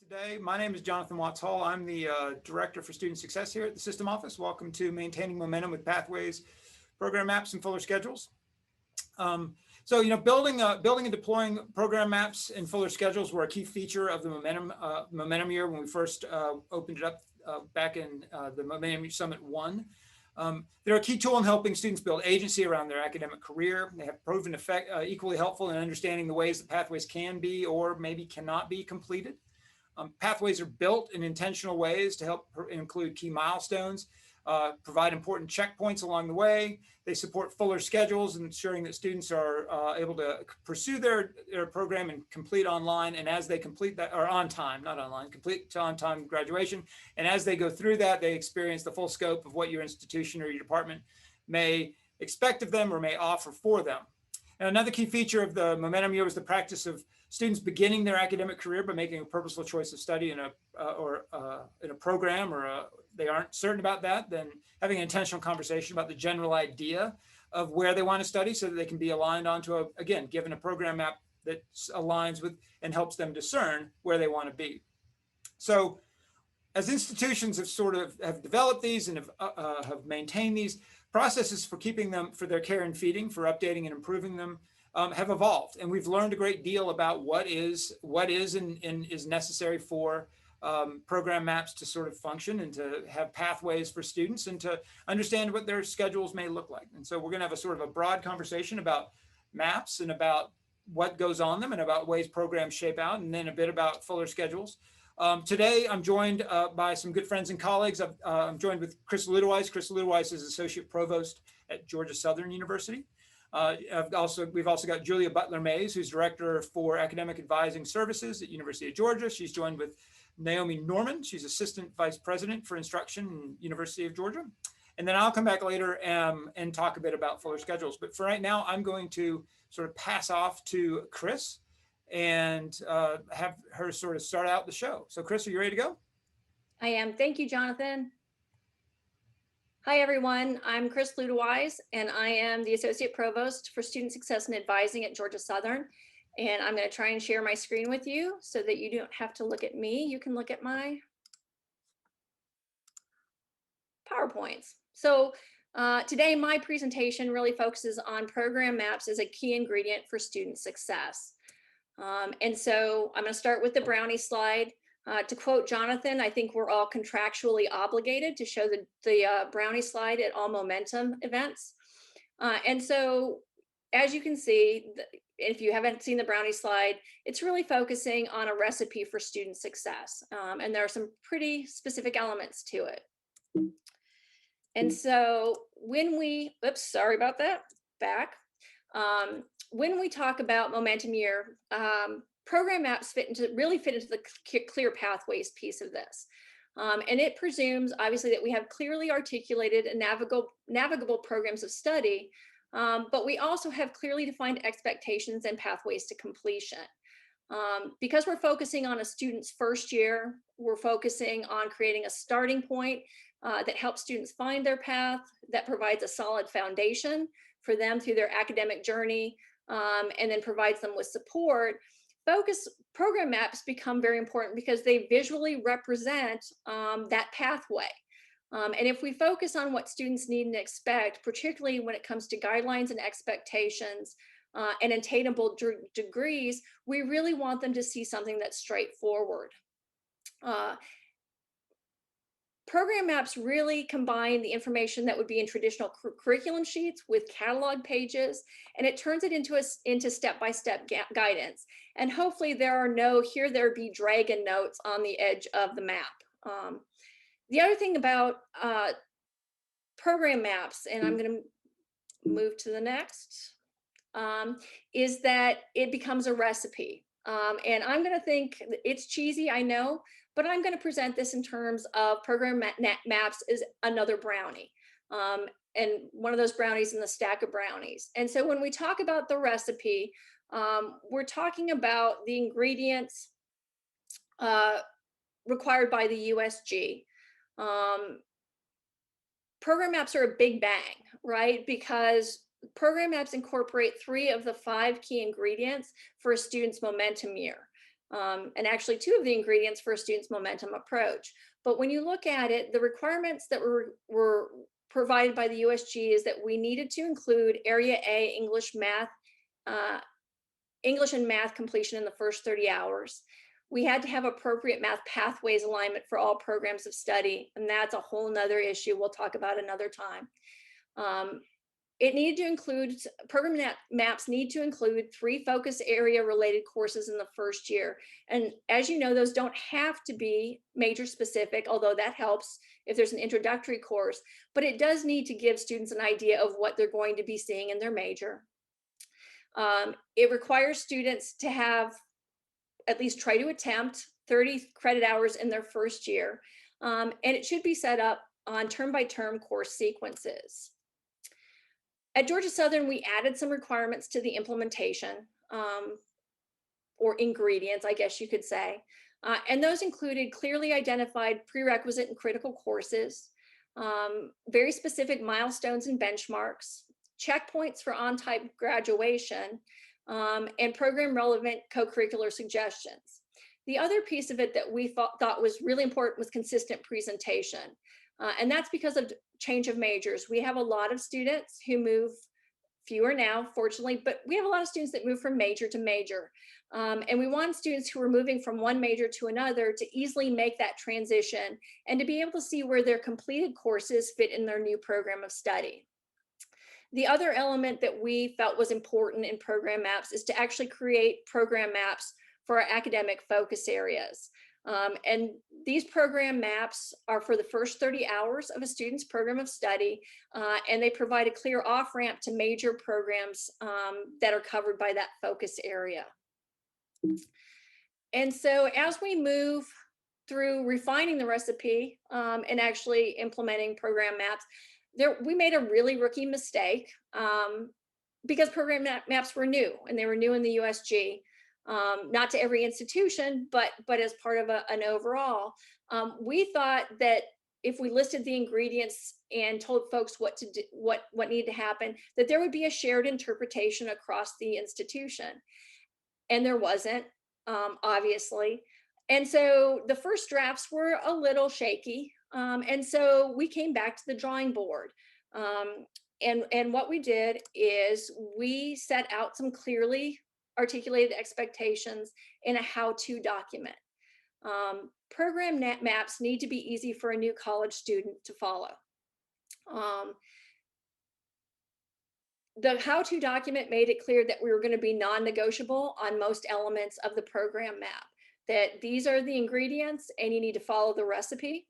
today. My name is Jonathan Watts Hall. I'm the Director for Student Success here at the System Office. Welcome to Maintaining Momentum with Pathways, Program Maps, and Fuller Schedules. Building and deploying program maps and Fuller Schedules were a key feature of the Momentum year when we first opened it up back in the Momentum Summit 1. They're a key tool in helping students build agency around their academic career. They have proven equally helpful in understanding the ways that pathways can be or maybe cannot be completed. Pathways are built in intentional ways to help include key milestones, provide important checkpoints along the way. They support fuller schedules, ensuring that students are able to pursue their program and complete online. And as they complete that, or on time, not online, complete to on-time graduation. And as they go through that, they experience the full scope of what your institution or your department may expect of them or may offer for them. And another key feature of the Momentum year was the practice of students beginning their academic career by making a purposeful choice of study in a program, or they aren't certain about that, then having an intentional conversation about the general idea of where they want to study so that they can be aligned onto, given a program map that aligns with and helps them discern where they want to be. So as institutions have developed these and have maintained these, processes for keeping them, for their care and feeding, for updating and improving them, have evolved, and we've learned a great deal about what is and is necessary for program maps to sort of function and to have pathways for students and to understand what their schedules may look like. And so we're going to have a sort of a broad conversation about maps and about what goes on them and about ways programs shape out, and then a bit about Fuller schedules. Today, I'm joined by some good friends and colleagues. I'm joined with Chris Ludewise. Chris Ludewise is Associate Provost at Georgia Southern University. We've also got Julia Butler-Mays, who's Director for Academic Advising Services at University of Georgia. She's joined with Naomi Norman. She's Assistant Vice President for Instruction at University of Georgia. And then I'll come back later and talk a bit about Fuller schedules. But for right now, I'm going to sort of pass off to Chris and have her sort of start out the show. So Chris, are you ready to go? I am. Thank you, Jonathan. Hi, everyone. I'm Chris Ludewise, and I am the Associate Provost for Student Success and Advising at Georgia Southern. And I'm going to try and share my screen with you so that you don't have to look at me. You can look at my PowerPoints. So today, my presentation really focuses on program maps as a key ingredient for student success. And so I'm going to start with the brownie slide. To quote Jonathan, I think we're all contractually obligated to show the brownie slide at all momentum events. And so as you can see, if you haven't seen the brownie slide, it's really focusing on a recipe for student success. And there are some pretty specific elements to it. And so when we, sorry about that, when we talk about momentum year, program maps really fit into the clear pathways piece of this. And it presumes, obviously, that we have clearly articulated and navigable programs of study, but we also have clearly defined expectations and pathways to completion. Because we're focusing on a student's first year, we're focusing on creating a starting point that helps students find their path, that provides a solid foundation for them through their academic journey, and then provides them with support. Program maps become very important because they visually represent that pathway. And if we focus on what students need and expect, particularly when it comes to guidelines and expectations and attainable degrees, we really want them to see something that's straightforward. Program maps really combine the information that would be in traditional curriculum sheets with catalog pages, and it turns it into step-by-step guidance. And hopefully there are no here there be dragon notes on the edge of the map. The other thing about program maps, and I'm going to move to the next, is that it becomes a recipe. And I'm going to think it's cheesy, I know, but I'm going to present this in terms of program maps as another brownie, and one of those brownies in the stack of brownies. And so when we talk about the recipe, we're talking about the ingredients required by the USG. Program maps are a big bang, right? Because program maps incorporate 3 of the 5 key ingredients for a student's momentum year. and actually 2 of the ingredients for a student's momentum approach. But when you look at it, the requirements that were provided by the USG is that we needed to include Area A English and math completion in the first 30 hours. We had to have appropriate math pathways alignment for all programs of study, and that's a whole nother issue we'll talk about another time. It needed to include, program maps need to include 3 focus area related courses in the first year. And as you know, those don't have to be major specific, although that helps if there's an introductory course, but it does need to give students an idea of what they're going to be seeing in their major. It requires students to have at least try to attempt 30 credit hours in their first year. And it should be set up on term by term course sequences. At Georgia Southern, we added some requirements to the implementation, or ingredients, I guess you could say. And those included clearly identified prerequisite and critical courses, very specific milestones and benchmarks, checkpoints for on-time graduation, and program relevant co-curricular suggestions. The other piece of it that we thought was really important was consistent presentation. And that's because of change of majors. We have a lot of students who move, fewer now, fortunately, but we have a lot of students that move from major to major. And we want students who are moving from one major to another to easily make that transition and to be able to see where their completed courses fit in their new program of study. The other element that we felt was important in program maps is to actually create program maps for our academic focus areas. And these program maps are for the first 30 hours of a student's program of study, and they provide a clear off-ramp to major programs that are covered by that focus area. And so as we move through refining the recipe and actually implementing program maps, we made a really rookie mistake because program maps were new, and they were new in the USG. Not to every institution, but as part of an overall. We thought that if we listed the ingredients and told folks what to do, what needed to happen, that there would be a shared interpretation across the institution. And there wasn't, obviously. And so the first drafts were a little shaky. And so we came back to the drawing board. And what we did is we set out some clearly articulated expectations in a how-to document. Program maps need to be easy for a new college student to follow. The how-to document made it clear that we were going to be non-negotiable on most elements of the program map, that these are the ingredients and you need to follow the recipe.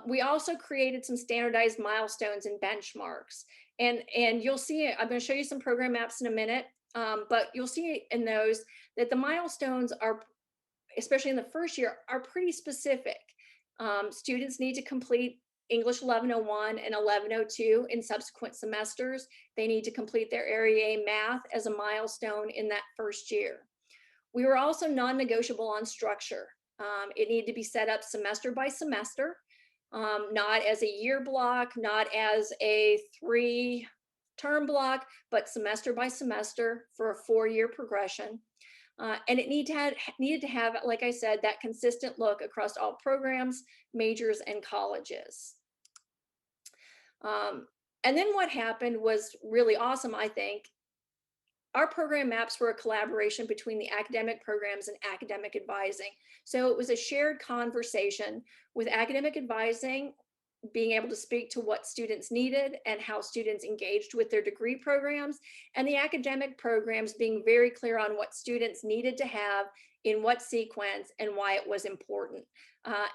We also created some standardized milestones and benchmarks. And you'll see, I'm going to show you some program maps in a minute, but you'll see in those that the milestones are, especially in the first year, are pretty specific. Students need to complete English 1101 and 1102 in subsequent semesters. They need to complete their Area A math as a milestone in that first year. We were also non-negotiable on structure. It needed to be set up semester by semester, not as a year block, not as a 3-term block, but semester by semester for a 4-year progression. And it needed to have, like I said, that consistent look across all programs, majors, and colleges. And then what happened was really awesome, I think. Our program maps were a collaboration between the academic programs and academic advising. So it was a shared conversation with academic advising being able to speak to what students needed and how students engaged with their degree programs, and the academic programs being very clear on what students needed to have in what sequence and why it was important.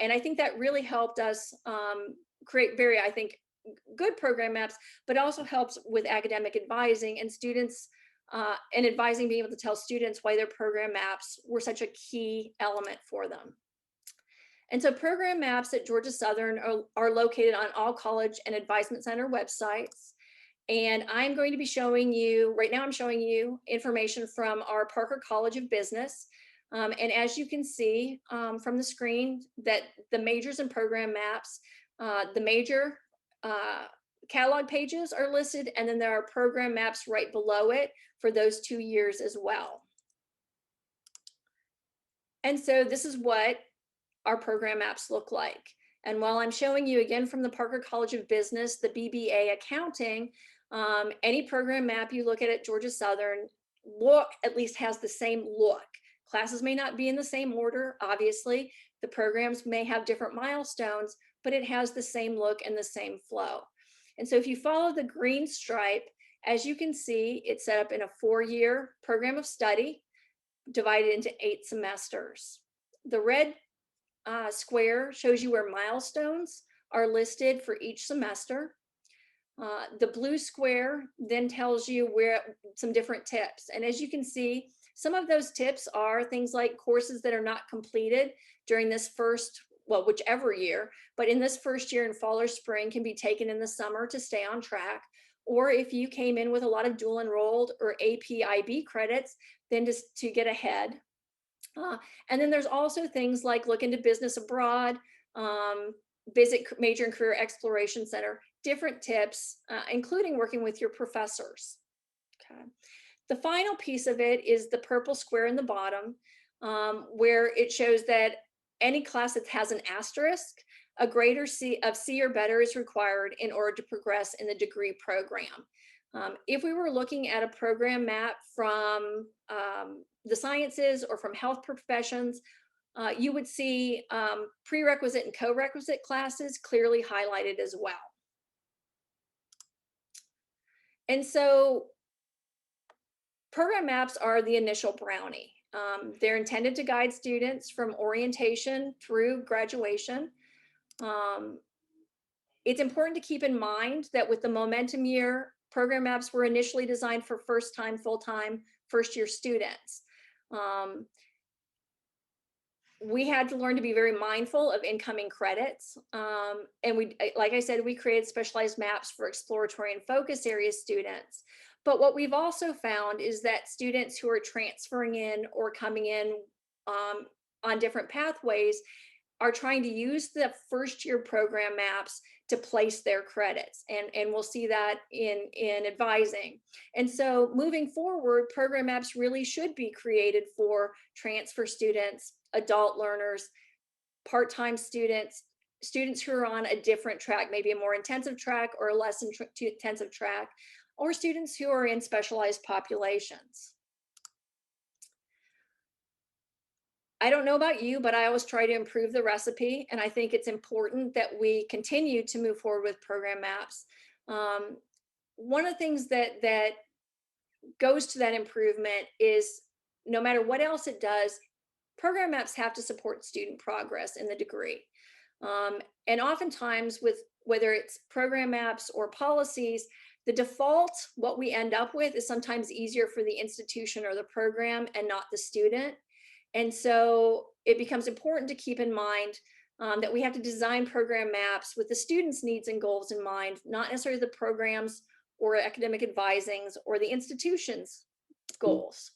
And I think that really helped us create very, I think, good program maps, but also helps with academic advising and students and advising being able to tell students why their program maps were such a key element for them. And so program maps at Georgia Southern are located on all college and advisement center websites. And I'm going to be showing you, right now I'm showing you information from our Parker College of Business. And as you can see from the screen, that the majors and program maps, the major catalog pages are listed, and then there are program maps right below it for those 2 years as well. And so this is what our program maps look like. And while I'm showing you again from the Parker College of Business, the BBA accounting, any program map you look at Georgia Southern at least has the same look. Classes may not be in the same order, obviously. The programs may have different milestones, but it has the same look and the same flow. And so if you follow the green stripe, as you can see, it's set up in a 4-year program of study divided into 8 semesters. The red square shows you where milestones are listed for each semester. The blue square then tells you where some different tips. And as you can see, some of those tips are things like courses that are not completed during this first, well, whichever year, but in this first year in fall or spring can be taken in the summer to stay on track. Or if you came in with a lot of dual enrolled or APIB credits, then just to get ahead. And then there's also things like look into business abroad, visit major and career exploration center, different tips, including working with your professors. Okay. The final piece of it is the purple square in the bottom, where it shows that any class that has an asterisk, a grade of C or better is required in order to progress in the degree program. If we were looking at a program map from the sciences or from health professions, you would see prerequisite and co-requisite classes clearly highlighted as well. And so program maps are the initial brownie. They're intended to guide students from orientation through graduation. It's important to keep in mind that with the momentum year, program maps were initially designed for first-time, full-time, first-year students. We had to learn to be very mindful of incoming credits. And like I said, we created specialized maps for exploratory and focus area students. But what we've also found is that students who are transferring in or coming in on different pathways are trying to use the first year program maps to place their credits. And we'll see that in advising. And so moving forward, program maps really should be created for transfer students, adult learners, part-time students, students who are on a different track, maybe a more intensive track or a less intensive track, or students who are in specialized populations. I don't know about you, but I always try to improve the recipe. And I think it's important that we continue to move forward with program maps. One of the things that goes to that improvement is no matter what else it does, program maps have to support student progress in the degree. And oftentimes with whether it's program maps or policies, the default, what we end up with is sometimes easier for the institution or the program and not the student. And so it becomes important to keep in mind that we have to design program maps with the students' needs and goals in mind, not necessarily the programs or academic advisings or the institution's goals.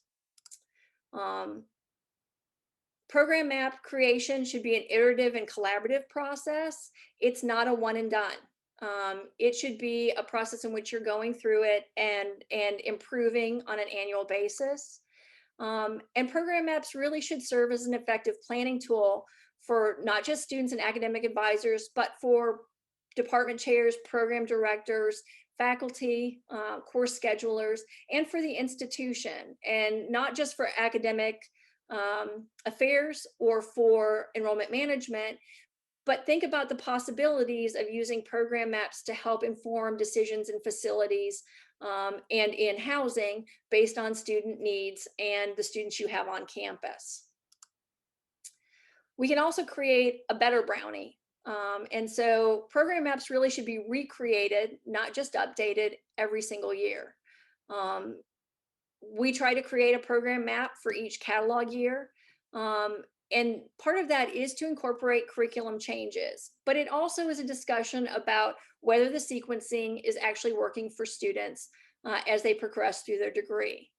Program map creation should be an iterative and collaborative process. It's not a one and done. It should be a process in which you're going through it and improving on an annual basis. And program maps really should serve as an effective planning tool for not just students and academic advisors, but for department chairs, program directors, faculty, course schedulers, and for the institution, and not just for academic affairs or for enrollment management, but think about the possibilities of using program maps to help inform decisions in facilities and in housing based on student needs and the students you have on campus. We can also create a better brownie. And so program maps really should be recreated, not just updated every single year. We try to create a program map for each catalog year. And part of that is to incorporate curriculum changes, but it also is a discussion about whether the sequencing is actually working for students as they progress through their degree.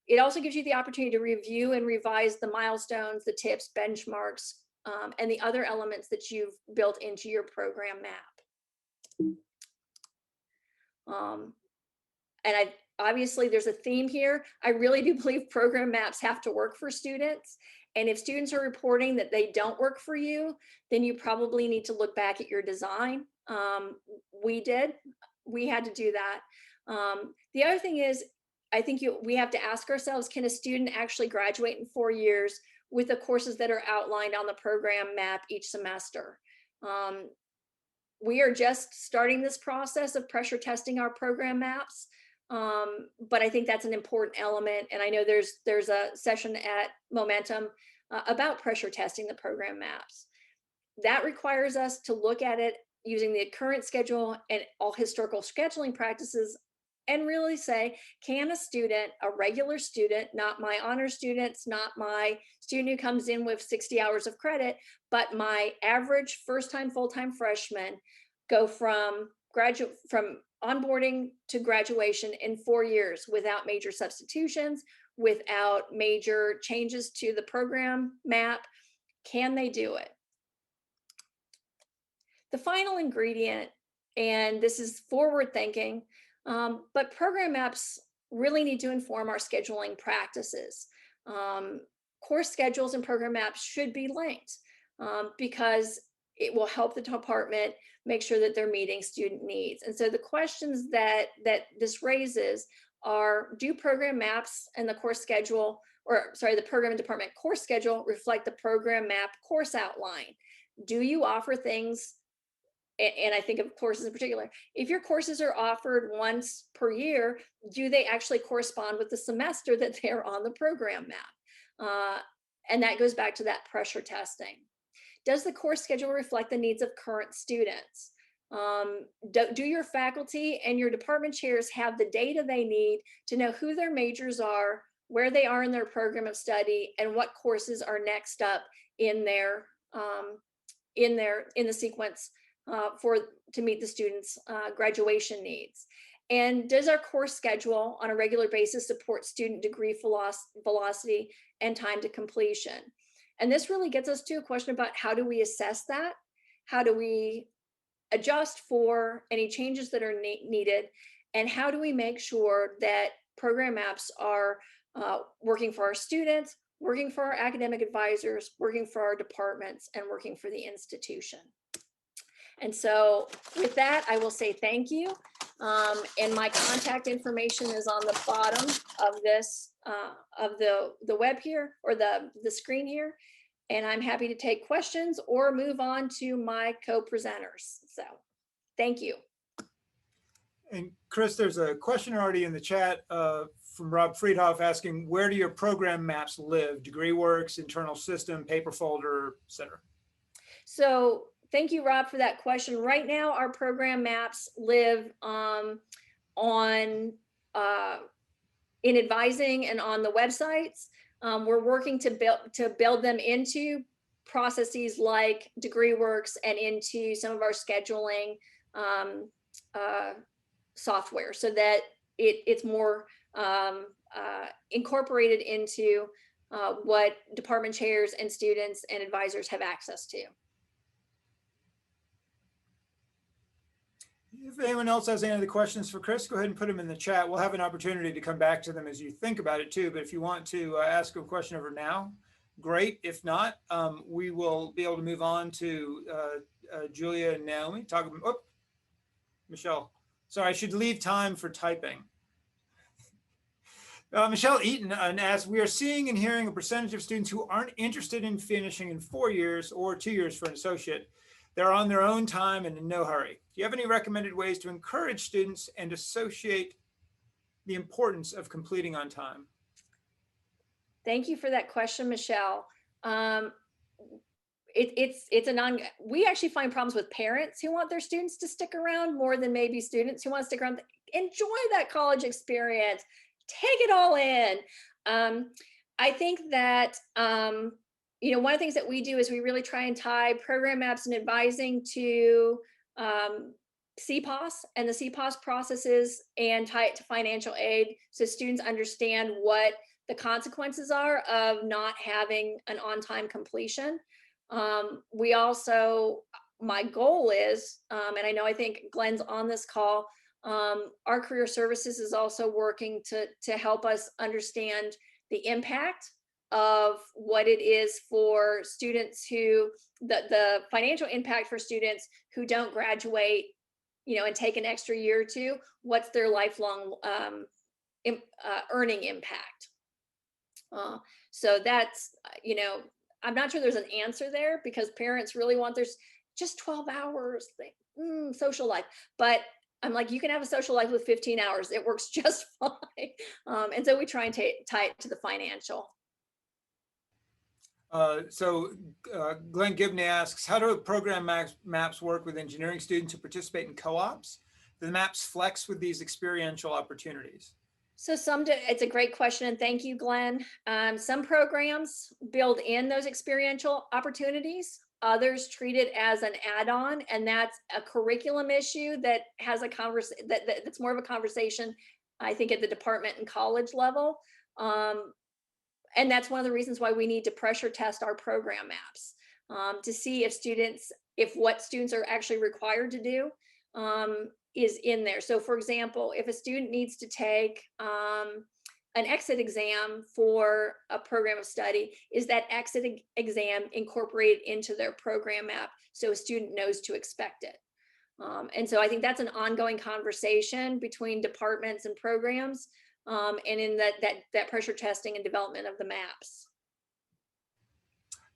It also gives you the opportunity to review and revise the milestones, the tips, benchmarks, and the other elements that you've built into your program map. And obviously there's a theme here. I really do believe program maps have to work for students. And if students are reporting that they don't work for you, then you probably need to look back at your design. We had to do that. The other thing is, I think we have to ask ourselves, can a student actually graduate in 4 years with the courses that are outlined on the program map each semester? We are just starting this process of pressure testing our program maps. But I think that's an important element. And I know there's a session at Momentum about pressure testing the program maps. That requires us to look at it using the current schedule and all historical scheduling practices and really say, can a student, a regular student, not my honor students, not my student who comes in with 60 hours of credit, but my average first-time full-time freshman, go from onboarding to graduation in 4 years without major substitutions, without major changes to the program map? Can they do it? The final ingredient, and this is forward thinking, but program maps really need to inform our scheduling practices. Course schedules and program maps should be linked because it will help the department make sure that they're meeting student needs. And so the questions that this raises are, do program maps and the course schedule, or sorry, the program and department course schedule reflect the program map course outline? Do you offer things, and I think of courses in particular, if your courses are offered once per year, do they actually correspond with the semester that they're on the program map? And that goes back to that pressure testing. Does the course schedule reflect the needs of current students? Do your faculty and your department chairs have the data they need to know who their majors are, where they are in their program of study, and what courses are next up in the sequence to meet the students' graduation needs? And does our course schedule on a regular basis support student degree velocity and time to completion? And this really gets us to a question about, how do we assess that? How do we adjust for any changes that are needed? And how do we make sure that program maps are working for our students, working for our academic advisors, working for our departments, and working for the institution? And so with that, I will say thank you. And my contact information is on the bottom of this, of the web here, or the screen here. And I'm happy to take questions or move on to my co-presenters. So thank you. And Chris, there's a question already in the chat from Rob Friedhoff asking, where do your program maps live? DegreeWorks, internal system, paper folder, et cetera. So thank you, Rob, for that question. Right now, our program maps live in advising and on the websites. We're working to build them into processes like DegreeWorks and into some of our scheduling software, so that it's more incorporated into what department chairs and students and advisors have access to. If anyone else has any other questions for Chris, go ahead and put them in the chat. We'll have an opportunity to come back to them as you think about it too. But if you want to ask a question over now, great. If not, we will be able to move on to Julia and Naomi. Michelle. Sorry, I should leave time for typing. Michelle Eaton asks, we are seeing and hearing a percentage of students who aren't interested in finishing in 4 years or 2 years for an associate. They're on their own time and in no hurry. Do you have any recommended ways to encourage students and associate the importance of completing on time? Thank you for that question, Michelle. We actually find problems with parents who want their students to stick around more than maybe students who want to stick around. Enjoy that college experience. Take it all in. I think that one of the things that we do is we really try and tie program maps and advising to CPOS and the CPOS processes, and tie it to financial aid, so students understand what the consequences are of not having an on-time completion. We also, my goal is, and I think Glenn's on this call, our career services is also working to help us understand the impact of what it is for students who, the financial impact for students who don't graduate, and take an extra year or two. What's their lifelong earning impact? So that's, I'm not sure there's an answer there, because parents really want, there's just 12 hours, social life. But I'm like, you can have a social life with 15 hours. It works just fine. And so we try and tie it to the financial. Glenn Gibney asks, how do program maps work with engineering students who participate in co-ops? Do the maps flex with these experiential opportunities? So it's a great question, and thank you, Glenn. Some programs build in those experiential opportunities. Others treat it as an add-on, and that's a curriculum issue that has that's more of a conversation, I think, at the department and college level. And that's one of the reasons why we need to pressure test our program maps, to see if what students are actually required to do is in there. So for example, if a student needs to take an exit exam for a program of study, is that exit exam incorporated into their program map so a student knows to expect it? And so I think that's an ongoing conversation between departments and programs, and in that pressure testing and development of the maps.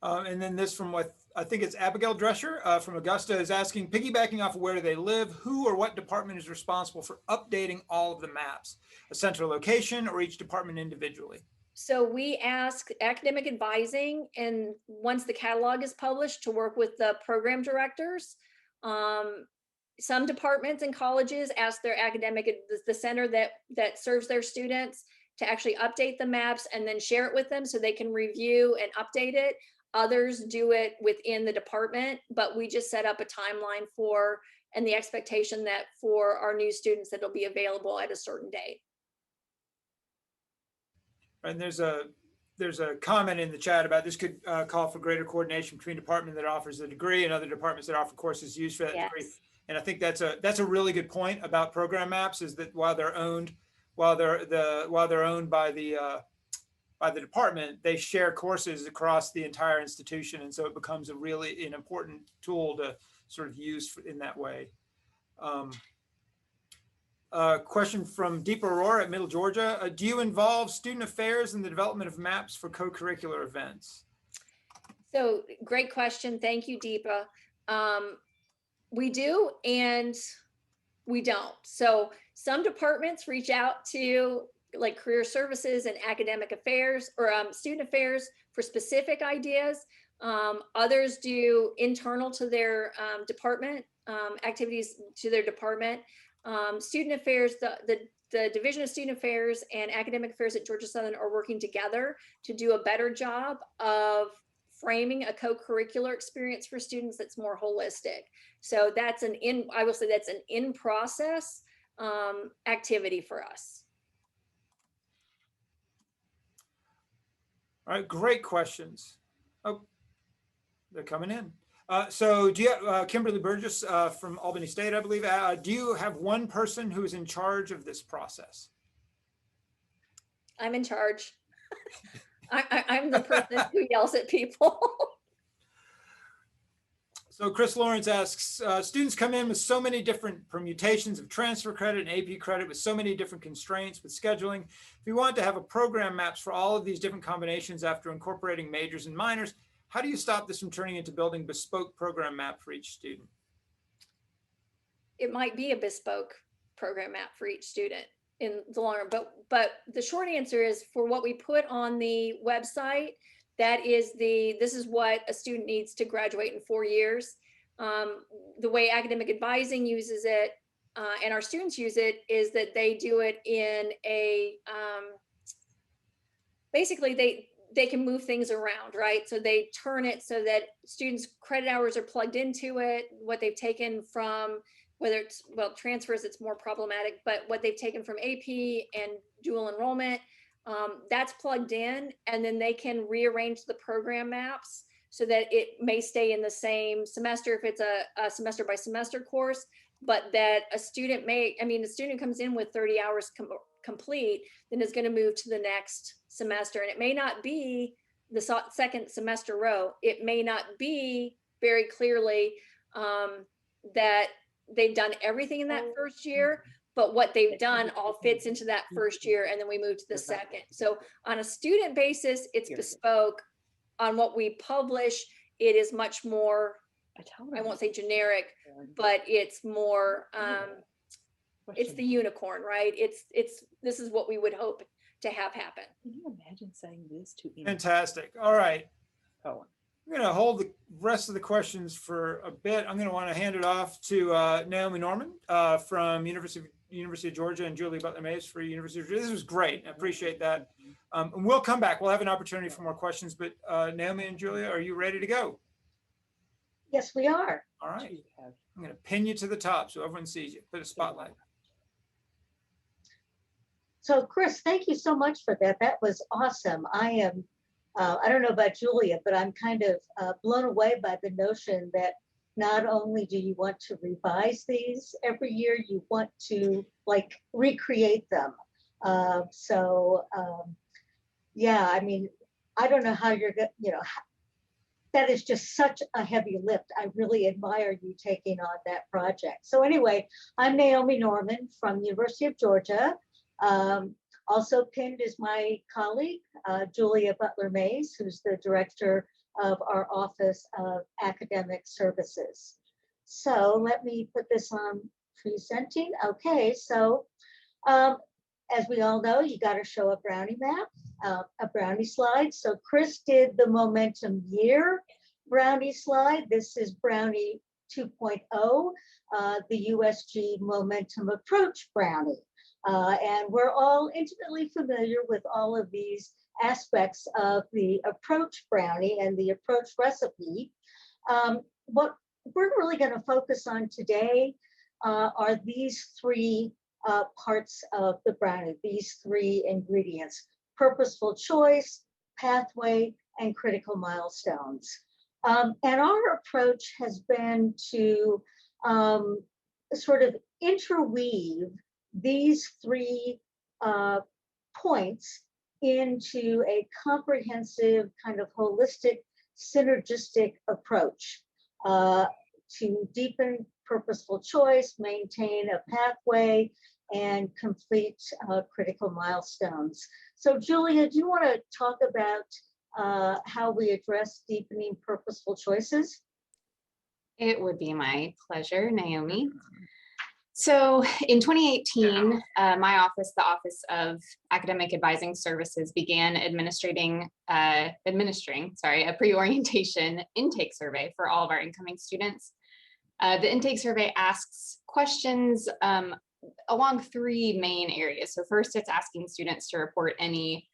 And then this from what I think it's Abigail Drescher from Augusta is asking, piggybacking off of where do they live, who or what department is responsible for updating all of the maps? A central location or each department individually? So we ask academic advising, and once the catalog is published, to work with the program directors. Some departments and colleges ask their the center that serves their students to actually update the maps and then share it with them so they can review and update it. Others do it within the department, but we just set up a timeline and the expectation that for our new students, that it'll be available at a certain date. And there's a comment in the chat about this could call for greater coordination between department that offers the degree and other departments that offer courses used for that degree. And I think that's a really good point about program maps, is that while they're owned by the department, they share courses across the entire institution, and so it becomes an important tool to sort of use in that way. Question from Deepa Aurora at Middle Georgia. Do you involve student affairs in the development of maps for co-curricular events? So great question. Thank you, Deepa. We do and we don't. So some departments reach out to like career services and academic affairs or student affairs for specific ideas. Others do internal to their department, activities to their department. Student affairs, the Division of Student Affairs and Academic Affairs at Georgia Southern are working together to do a better job of framing a co-curricular experience for students that's more holistic. So that's I will say that's an in-process activity for us. All right, great questions. Oh, they're coming in. So do you have Kimberly Burgess from Albany State, I believe. Do you have one person who is in charge of this process? I'm in charge. I'm the person who yells at people. So Chris Lawrence asks, students come in with so many different permutations of transfer credit and AP credit with so many different constraints with scheduling. If you want to have a program maps for all of these different combinations after incorporating majors and minors, how do you stop this from turning into building bespoke program map for each student? It might be a bespoke program map for each student in the long run, but the short answer is, for what we put on the website, this is what a student needs to graduate in 4 years. The way academic advising uses it and our students use it is that they do it in a, basically they can move things around, right? So they turn it so that students' credit hours are plugged into it, what they've taken from, whether it's, well, transfers, it's more problematic, but what they've taken from AP and dual enrollment, that's plugged in, and then they can rearrange the program maps so that it may stay in the same semester if it's a semester by semester course, but that a student a student comes in with 30 hours complete, then is going to move to the next semester. And it may not be the second semester row, it may not be very clearly that they've done everything in that first year, but what they've done all fits into that first year, and then we move to the second. So on a student basis, it's bespoke. On what we publish, it is much more, I won't say generic, but it's more, it's the unicorn, right? This is what we would hope to have happen. Can you imagine saying this to anyone? Fantastic. All right. Oh, I'm going to hold the rest of the questions for a bit. I'm going to want to hand it off to Naomi Norman from University of Georgia, and Julia Butler-Mays for University of Georgia. This was great. I appreciate that. And we'll come back. We'll have an opportunity for more questions, but Naomi and Julia, are you ready to go? Yes, we are. All right. I'm going to pin you to the top so everyone sees you. Put a spotlight. So Chris, thank you so much for that. That was awesome. I am, I don't know about Julia, but I'm kind of blown away by the notion that not only do you want to revise these every year, you want to like recreate them. Yeah, I mean, I don't know how you're going to, that is just such a heavy lift. I really admire you taking on that project. So anyway, I'm Naomi Norman from the University of Georgia. Also pinned is my colleague, Julia Butler-Mays, who's the director of our Office of Academic Services. So let me put this on presenting. Okay, so as we all know, you got to show a Brownie map, a Brownie slide. So Chris did the momentum year Brownie slide. This is Brownie 2.0, the USG momentum approach Brownie. And we're all intimately familiar with all of these aspects of the approach Brownie and the approach recipe. What we're really going to focus on today are these three parts of the Brownie, these three ingredients: purposeful choice, pathway, and critical milestones. And our approach has been to sort of interweave these three points into a comprehensive kind of holistic synergistic approach to deepen purposeful choice, maintain a pathway, and complete critical milestones. So Julia, do you want to talk about how we address deepening purposeful choices? It would be my pleasure, Naomi. So in 2018, my office, the Office of Academic Advising Services, began administering a pre-orientation intake survey for all of our incoming students. The intake survey asks questions along three main areas. So first, it's asking students to report any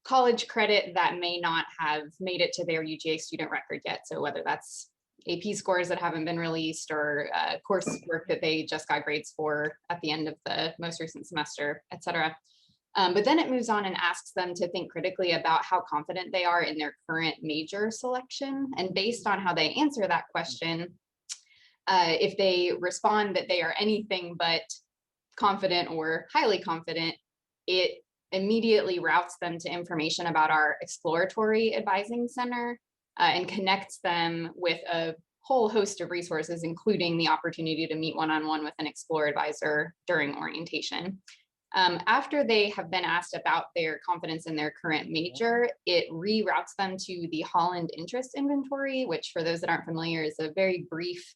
college credit that may not have made it to their UGA student record yet. So whether that's AP scores that haven't been released or coursework that they just got grades for at the end of the most recent semester, et cetera. But then it moves on and asks them to think critically about how confident they are in their current major selection. And based on how they answer that question, if they respond that they are anything but confident or highly confident, it immediately routes them to information about our exploratory advising center and connects them with a whole host of resources, including the opportunity to meet one-on-one with an Explore advisor during orientation. After they have been asked about their confidence in their current major, it reroutes them to the Holland Interest Inventory, which for those that aren't familiar is a very brief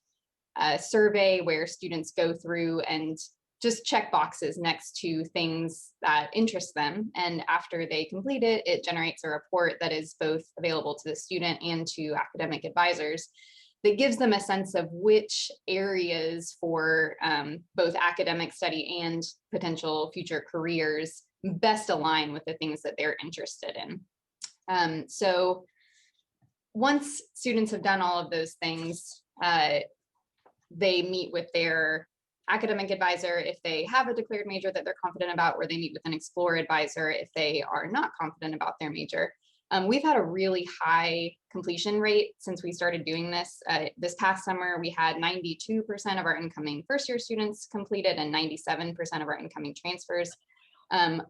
survey where students go through and just check boxes next to things that interest them. And after they complete it, it generates a report that is both available to the student and to academic advisors that gives them a sense of which areas for both academic study and potential future careers best align with the things that they're interested in. So once students have done all of those things, they meet with their academic advisor if they have a declared major that they're confident about, or they meet with an Explore advisor if they are not confident about their major. We've had a really high completion rate since we started doing this. This past summer, we had 92% of our incoming first-year students completed and 97% of our incoming transfers.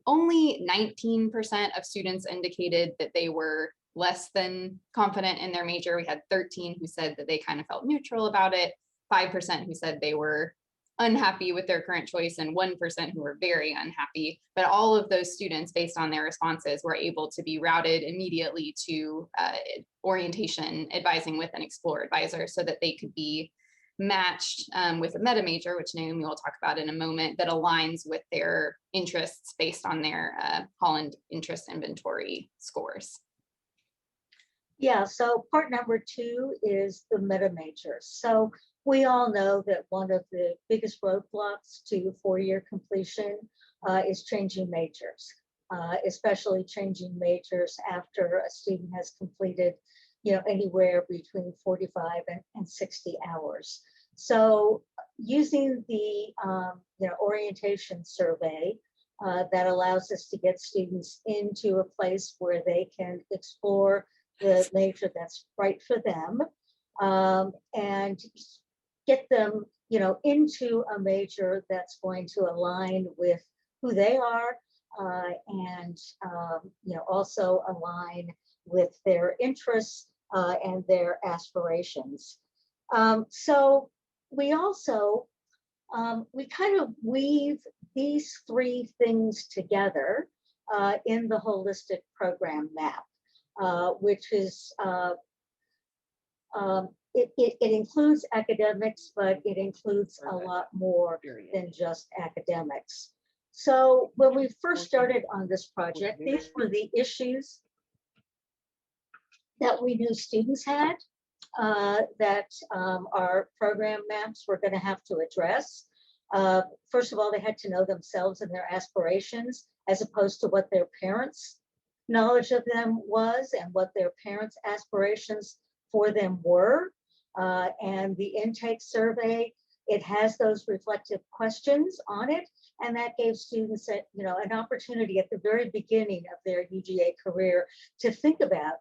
Only 19% of students indicated that they were less than confident in their major. We had 13 who said that they kind of felt neutral about it, 5% who said they were unhappy with their current choice, and 1% who were very unhappy. But all of those students, based on their responses, were able to be routed immediately to orientation advising with an Explore advisor so that they could be matched with a meta major, which Naomi will talk about in a moment, that aligns with their interests based on their Holland interest inventory scores. Yeah, so part number 2 is the meta majors. So we all know that one of the biggest roadblocks to 4-year completion is changing majors, especially changing majors after a student has completed, anywhere between 45 and 60 hours. So using the, orientation survey that allows us to get students into a place where they can explore the major that's right for them, and get them, into a major that's going to align with who they are, and also align with their interests and their aspirations. So we also we kind of weave these 3 things together in the holistic program map, which is it includes academics, but it includes a lot more than just academics. So when we first started on this project, these were the issues that we knew students had, that our program maps were going to have to address. First of all, they had to know themselves and their aspirations, as opposed to what their parents' knowledge of them was and what their parents' aspirations for them were. And the intake survey, it has those reflective questions on it, and that gave students an opportunity at the very beginning of their UGA career to think about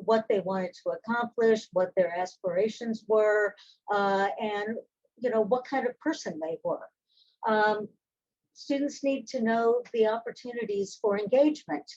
what they wanted to accomplish, what their aspirations were, and what kind of person they were. Students need to know the opportunities for engagement,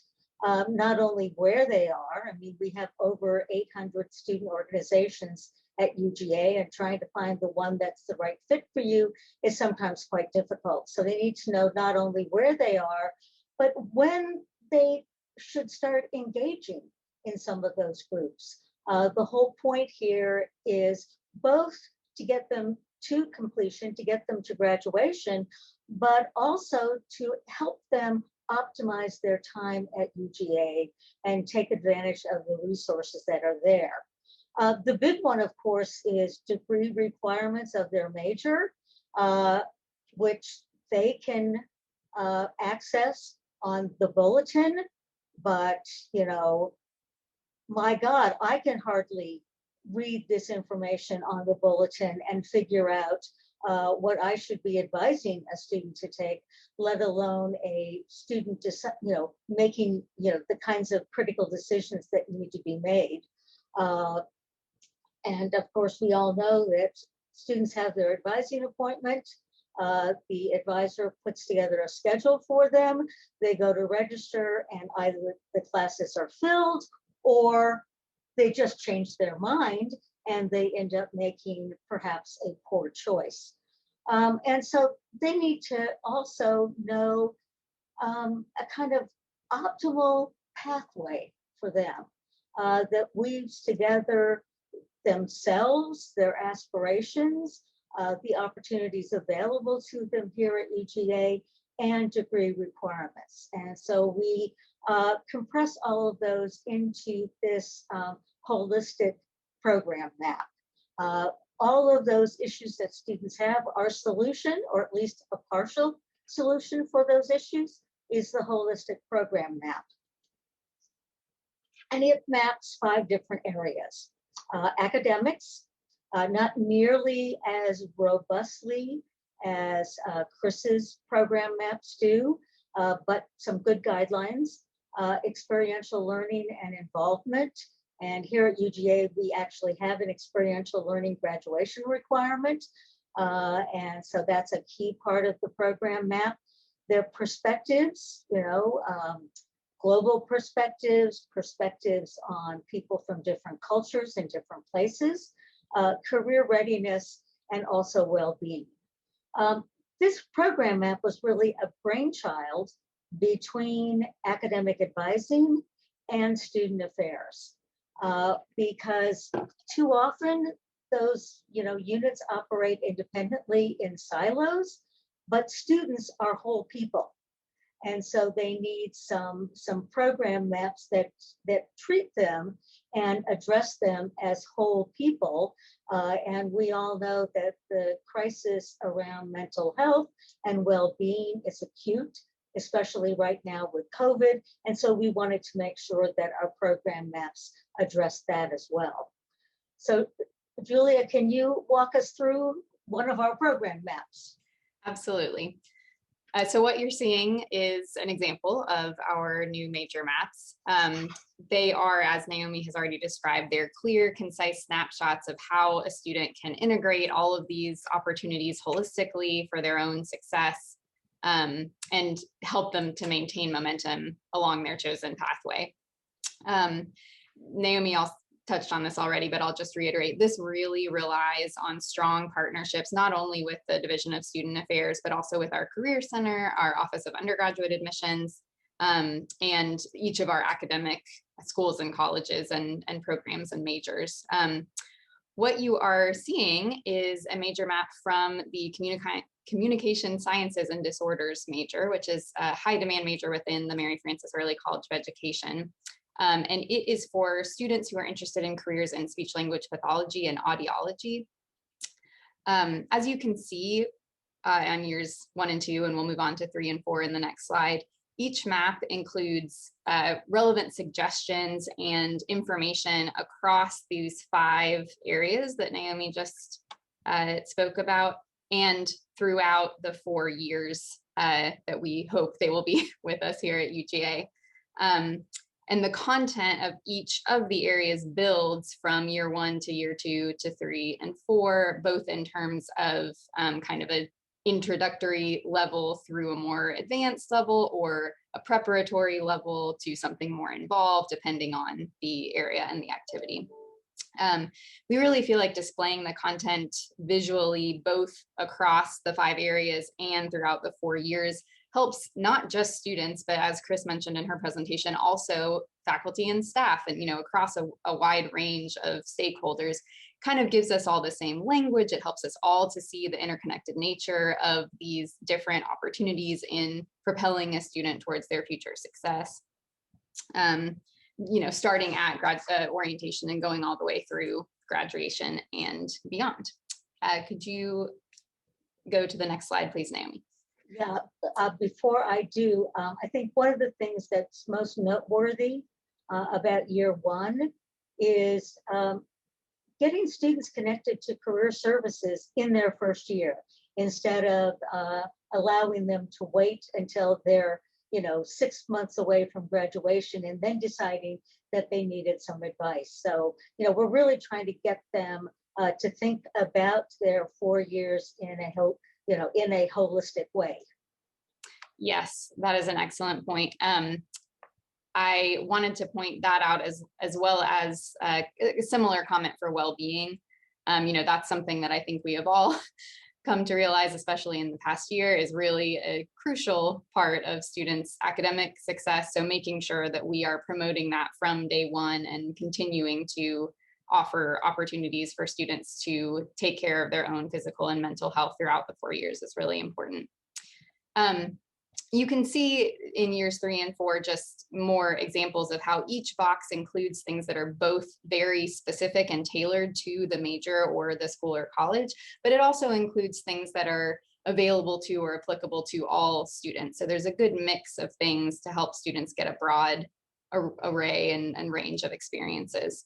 not only where they are. I mean, we have over 800 student organizations at UGA, and trying to find the one that's the right fit for you is sometimes quite difficult. So they need to know not only where they are, but when they should start engaging in some of those groups. The whole point here is both to get them to completion, to get them to graduation, but also to help them optimize their time at UGA and take advantage of the resources that are there. The big one, of course, is degree requirements of their major, which they can access on the bulletin, but my God, I can hardly read this information on the bulletin and figure out what I should be advising a student to take, let alone a student making the kinds of critical decisions that need to be made. And of course, we all know that students have their advising appointment. The advisor puts together a schedule for them. They go to register, and either the classes are filled or they just change their mind and they end up making perhaps a poor choice. And so they need to also know a kind of optimal pathway for them that weaves together themselves, their aspirations, the opportunities available to them here at UGA, and degree requirements. And so we compress all of those into this holistic program map. All of those issues that students have, our solution, or at least a partial solution for those issues, is the holistic program map. And it maps 5 different areas. Academics, not nearly as robustly as Chris's program maps do, but some good guidelines. Experiential learning and involvement. And here at UGA, we actually have an experiential learning graduation requirement. And so that's a key part of the program map. Their perspectives, global perspectives, perspectives on people from different cultures and different places, career readiness, and also well-being. This program map was really a brainchild between academic advising and student affairs, because too often those units operate independently in silos, but students are whole people. And so they need some program maps that treat them and address them as whole people. And we all know that the crisis around mental health and well-being is acute, especially right now with COVID. And so we wanted to make sure that our program maps address that as well. So Julia, can you walk us through one of our program maps? Absolutely. So what you're seeing is an example of our new major maps. They are, as Naomi has already described, they're clear, concise snapshots of how a student can integrate all of these opportunities holistically for their own success, and help them to maintain momentum along their chosen pathway. Naomi also touched on this already, but I'll just reiterate, this really relies on strong partnerships, not only with the Division of Student Affairs, but also with our Career Center, our Office of Undergraduate Admissions, and each of our academic schools and colleges and programs and majors. What you are seeing is a major map from the Communication Sciences and Disorders major, which is a high demand major within the Mary Frances Early College of Education. And it is for students who are interested in careers in speech language pathology and audiology. As you can see on years 1 and 2, and we'll move on to 3 and 4 in the next slide, each map includes relevant suggestions and information across these 5 areas that Naomi just spoke about, and throughout the 4 years that we hope they will be with us here at UGA. And the content of each of the areas builds from year 1 to year 2 to 3 and 4, both in terms of kind of an introductory level through a more advanced level, or a preparatory level to something more involved, depending on the area and the activity. We really feel like displaying the content visually, both across the 5 areas and throughout the 4 years, helps not just students, but as Chris mentioned in her presentation, also faculty and staff, and across a wide range of stakeholders. Kind of gives us all the same language. It helps us all to see the interconnected nature of these different opportunities in propelling a student towards their future success. Starting at grad orientation and going all the way through graduation and beyond. Could you go to the next slide, please, Naomi? Yeah, before I do, I think one of the things that's most noteworthy about year 1 is getting students connected to career services in their first year, instead of allowing them to wait until they're 6 months away from graduation and then deciding that they needed some advice. So, we're really trying to get them to think about their 4 years in a holistic way. Yes, that is an excellent point. I wanted to point that out as well as a similar comment for well-being. That's something that I think we have all come to realize, especially in the past year, is really a crucial part of students' academic success. So making sure that we are promoting that from day 1 and continuing to offer opportunities for students to take care of their own physical and mental health throughout the 4 years is really important. You can see in years 3 and 4 just more examples of how each box includes things that are both very specific and tailored to the major or the school or college, but it also includes things that are available to or applicable to all students. So there's a good mix of things to help students get a broad array and range of experiences.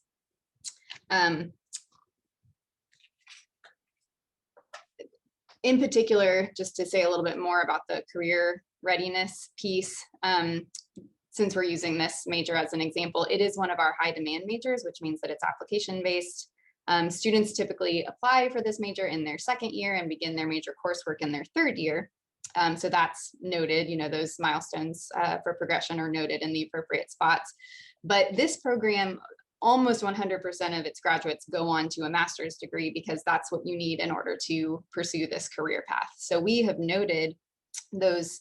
In particular, just to say a little bit more about the career readiness piece, since we're using this major as an example, it is one of our high demand majors, which means that it's application based. Students typically apply for this major in their 2nd year and begin their major coursework in their 3rd year. So that's noted, those milestones for progression are noted in the appropriate spots. But this program, almost 100% of its graduates go on to a master's degree because that's what you need in order to pursue this career path. So we have noted those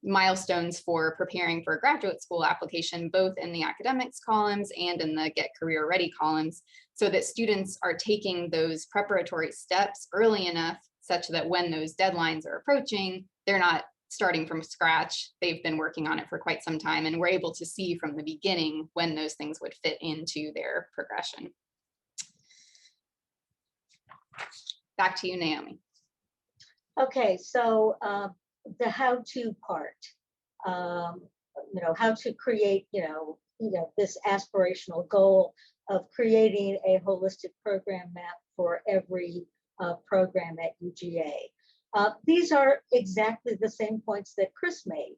milestones for preparing for a graduate school application, both in the academics columns and in the Get Career Ready columns, so that students are taking those preparatory steps early enough such that when those deadlines are approaching, they're not starting from scratch. They've been working on it for quite some time, and we're able to see from the beginning when those things would fit into their progression. Back to you, Naomi. Okay, so the how-to part, how to create, this aspirational goal of creating a holistic program map for every program at UGA. These are exactly the same points that Chris made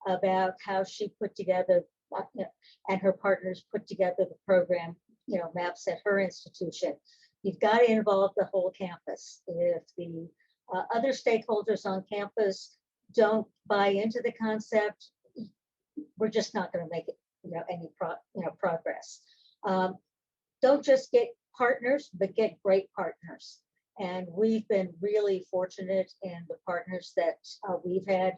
about how she put together, and her partners put together the program, maps at her institution. You've got to involve the whole campus. If the other stakeholders on campus don't buy into the concept, we're just not going to make it, any progress. Don't just get partners, but get great partners. And we've been really fortunate in the partners that we've had.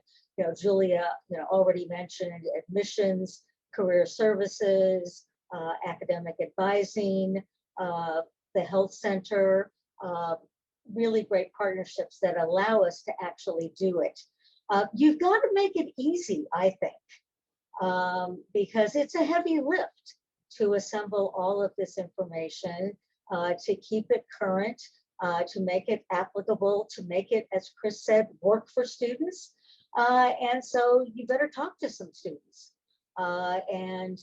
Julia, already mentioned admissions, career services, academic advising, the health center, really great partnerships that allow us to actually do it. You've got to make it easy, I think, because it's a heavy lift to assemble all of this information, to keep it current, to make it applicable, to make it, as Chris said, work for students. And so you better talk to some students and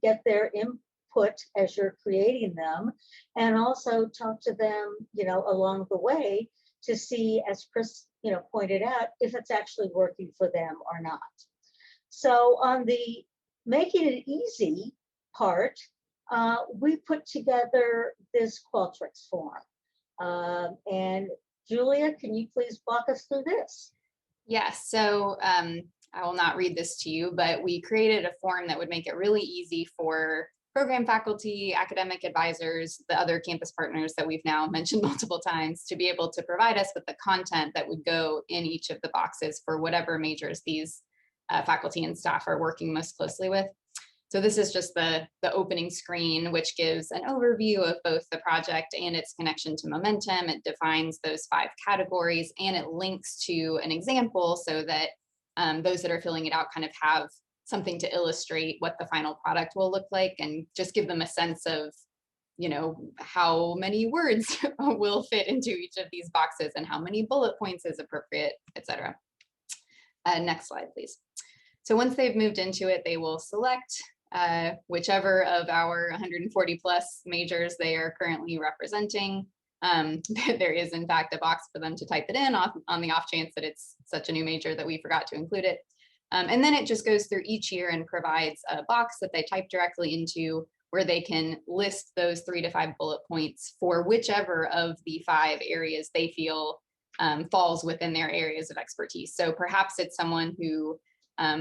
get their input as you're creating them, and also talk to them, along the way to see, as Chris, pointed out, if it's actually working for them or not. So on the making it easy part, we put together this Qualtrics form. And Julia, can you please walk us through this? Yes, so I will not read this to you, but we created a form that would make it really easy for program faculty, academic advisors, the other campus partners that we've now mentioned multiple times, to be able to provide us with the content that would go in each of the boxes for whatever majors these faculty and staff are working most closely with. So this is just the opening screen, which gives an overview of both the project and its connection to momentum. It defines those 5 categories, and it links to an example so that those that are filling it out kind of have something to illustrate what the final product will look like, and just give them a sense of, how many words will fit into each of these boxes and how many bullet points is appropriate, etc. Next slide, please. So once they've moved into it, they will select whichever of our 140 plus majors they are currently representing. There is in fact a box for them to type it in on the off chance that it's such a new major that we forgot to include it. And then it just goes through each year and provides a box that they type directly into, where they can list those 3 to 5 bullet points for whichever of the 5 areas they feel falls within their areas of expertise. So perhaps it's someone who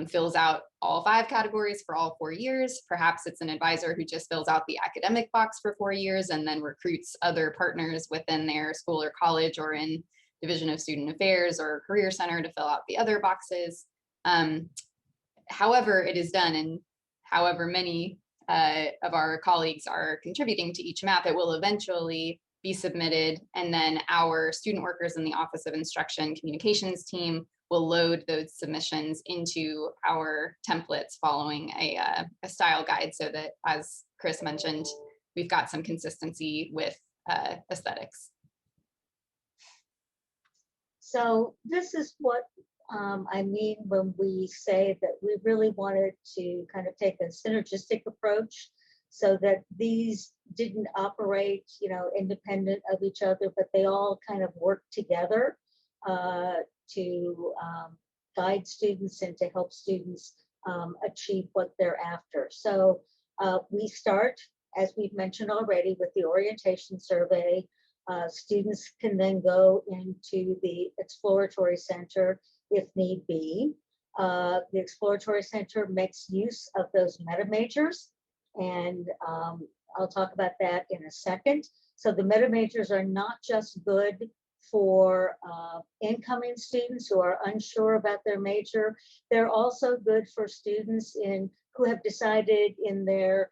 fills out all 5 categories for all 4 years. Perhaps it's an advisor who just fills out the academic box for 4 years and then recruits other partners within their school or college or in Division of Student Affairs or Career Center to fill out the other boxes. However it is done, and however many of our colleagues are contributing to each map, it will eventually be submitted, and then our student workers in the Office of Instruction Communications team will load those submissions into our templates following a style guide, so that, as Chris mentioned, we've got some consistency with aesthetics. So this is what I mean when we say that we really wanted to kind of take a synergistic approach, so that these didn't operate, independent of each other, but they all kind of work together to guide students and to help students achieve what they're after. So we start, as we've mentioned already, with the orientation survey. Students can then go into the exploratory center if need be. The exploratory center makes use of those meta majors, and I'll talk about that in a second. So the meta majors are not just good for incoming students who are unsure about their major. They're also good for students who have decided in their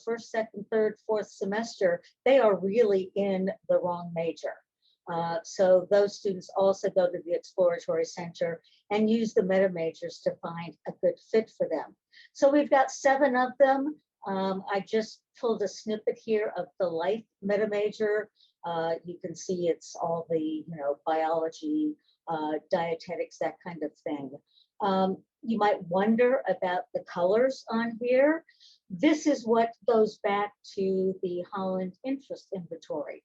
first, second, third, fourth semester, they are really in the wrong major. So those students also go to the exploratory center and use the meta majors to find a good fit for them. So we've got 7 of them. I just pulled a snippet here of the life meta major. You can see it's all the biology, dietetics, that kind of thing. You might wonder about the colors on here. This is what goes back to the Holland Interest Inventory.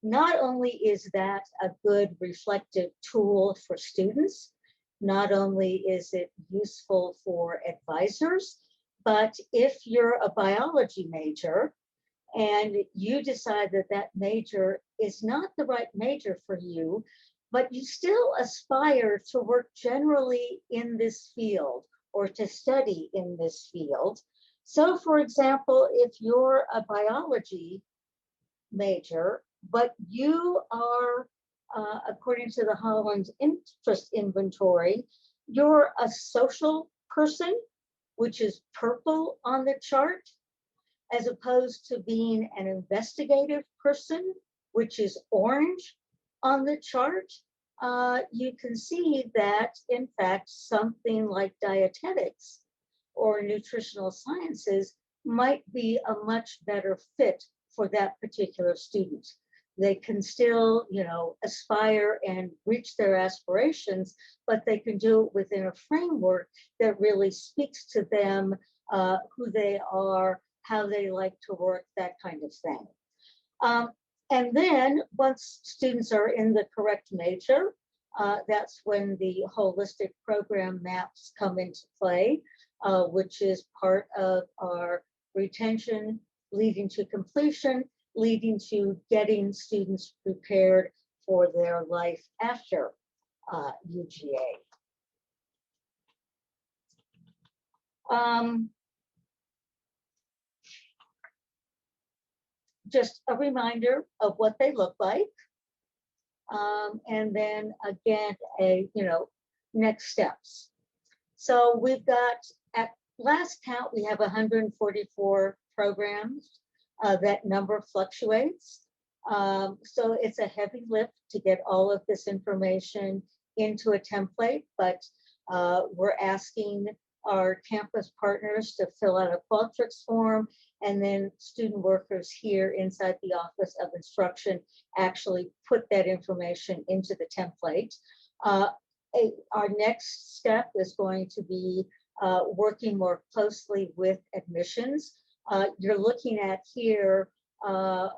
Not only is that a good reflective tool for students, not only is it useful for advisors, but if you're a biology major and you decide that that major is not the right major for you, but you still aspire to work generally in this field or to study in this field. So for example, if you're a biology major, but you are, according to the Holland Interest Inventory, you're a social person, which is purple on the chart, as opposed to being an investigative person, which is orange on the chart, you can see that, in fact, something like dietetics or nutritional sciences might be a much better fit for that particular student. They can still, aspire and reach their aspirations, but they can do it within a framework that really speaks to them, who they are, how they like to work, that kind of thing. And then once students are in the correct major, that's when the holistic program maps come into play, which is part of our retention leading to completion, leading to getting students prepared for their life after UGA. Just a reminder of what they look like. And then again, next steps. So we've got, at last count, we have 144 programs. That number fluctuates. So it's a heavy lift to get all of this information into a template, but we're asking our campus partners to fill out a Qualtrics form, and then student workers here inside the Office of Instruction actually put that information into the template. Our next step is going to be working more closely with admissions. You're looking at here a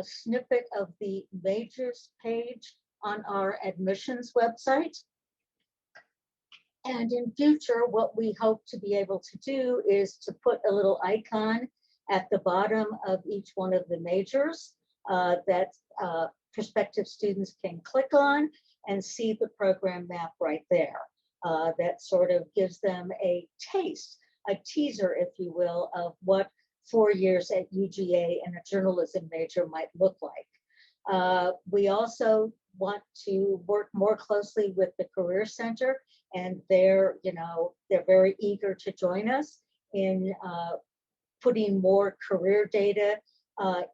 snippet of the majors page on our admissions website. And in future, what we hope to be able to do is to put a little icon at the bottom of each one of the majors that prospective students can click on and see the program map right there. That sort of gives them a taste, a teaser, if you will, of what 4 years at UGA and a journalism major might look like. We also want to work more closely with the Career Center, and they're very eager to join us in putting more career data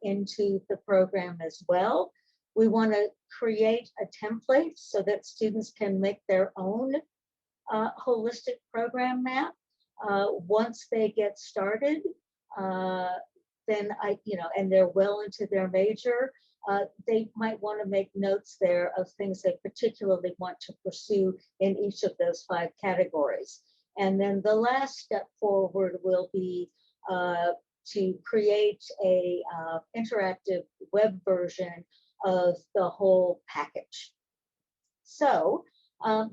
into the program as well. We want to create a template so that students can make their own holistic program map. Once they get started, then and they're well into their major, they might want to make notes there of things they particularly want to pursue in each of those 5 categories. And then the last step forward will be to create a interactive web version of the whole package. So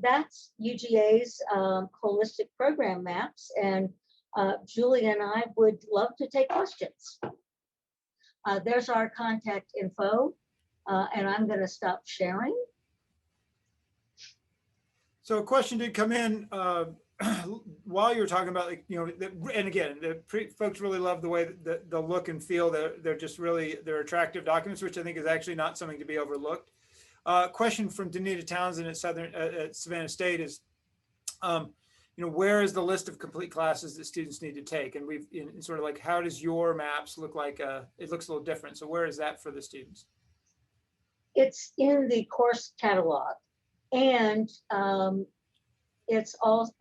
that's UGA's holistic program maps, and Julie and I would love to take questions. There's our contact info. and I'm going to stop sharing. So a question did come in while you were talking about, like, and again, folks really love the way that the look and feel. They're just really, they're attractive documents, which I think is actually not something to be overlooked. Question from Danita Townsend at Savannah State is, where is the list of complete classes that students need to take? And we've sort of like, how does your maps look like? It looks a little different. So where is that for the students? It's in the course catalog. And it's all,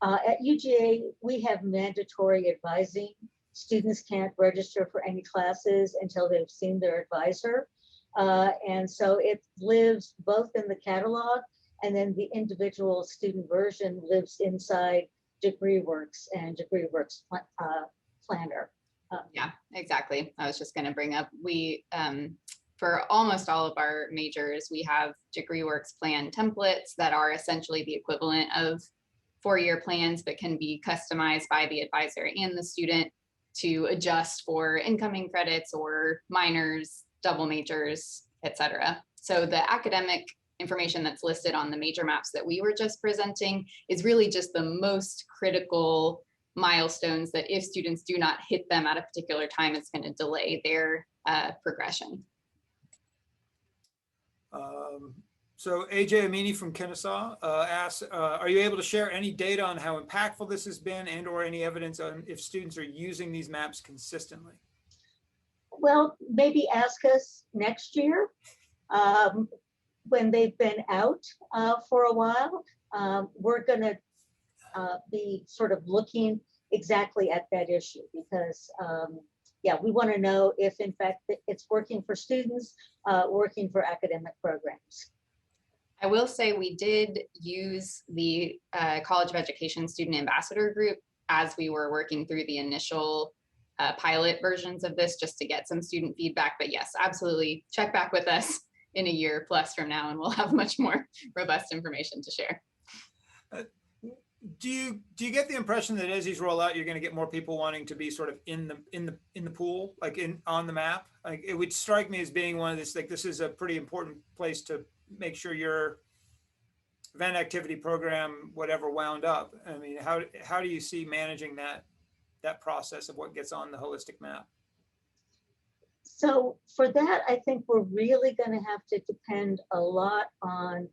at UGA, we have mandatory advising. Students can't register for any classes until they've seen their advisor. And so it lives both in the catalog, and then the individual student version lives inside DegreeWorks and DegreeWorks Planner. Yeah, exactly. I was just going to bring up, we, for almost all of our majors, we have DegreeWorks plan templates that are essentially the equivalent of four-year plans, but can be customized by the advisor and the student to adjust for incoming credits or minors, double majors, etc. So the academic information that's listed on the major maps that we were just presenting is really just the most critical milestones that if students do not hit them at a particular time, it's going to delay their progression. So AJ Amini from Kennesaw asks, are you able to share any data on how impactful this has been and or any evidence on if students are using these maps consistently? Well, maybe ask us next year when they've been out for a while. We're going to be sort of looking exactly at that issue because yeah, we want to know if in fact it's working for students, working for academic programs. I will say we did use the College of Education Student Ambassador Group as we were working through the initial pilot versions of this just to get some student feedback. But yes, absolutely check back with us in a year plus from now and we'll have much more robust information to share. Do you get the impression that as these roll out, you're going to get more people wanting to be sort of in the pool, like on the map? Like it would strike me as being one of this, like this is a pretty important place to make sure your event activity program, whatever, wound up. I mean, how do you see managing that process of what gets on the holistic map? So for that, I think we're really going to have to depend a lot on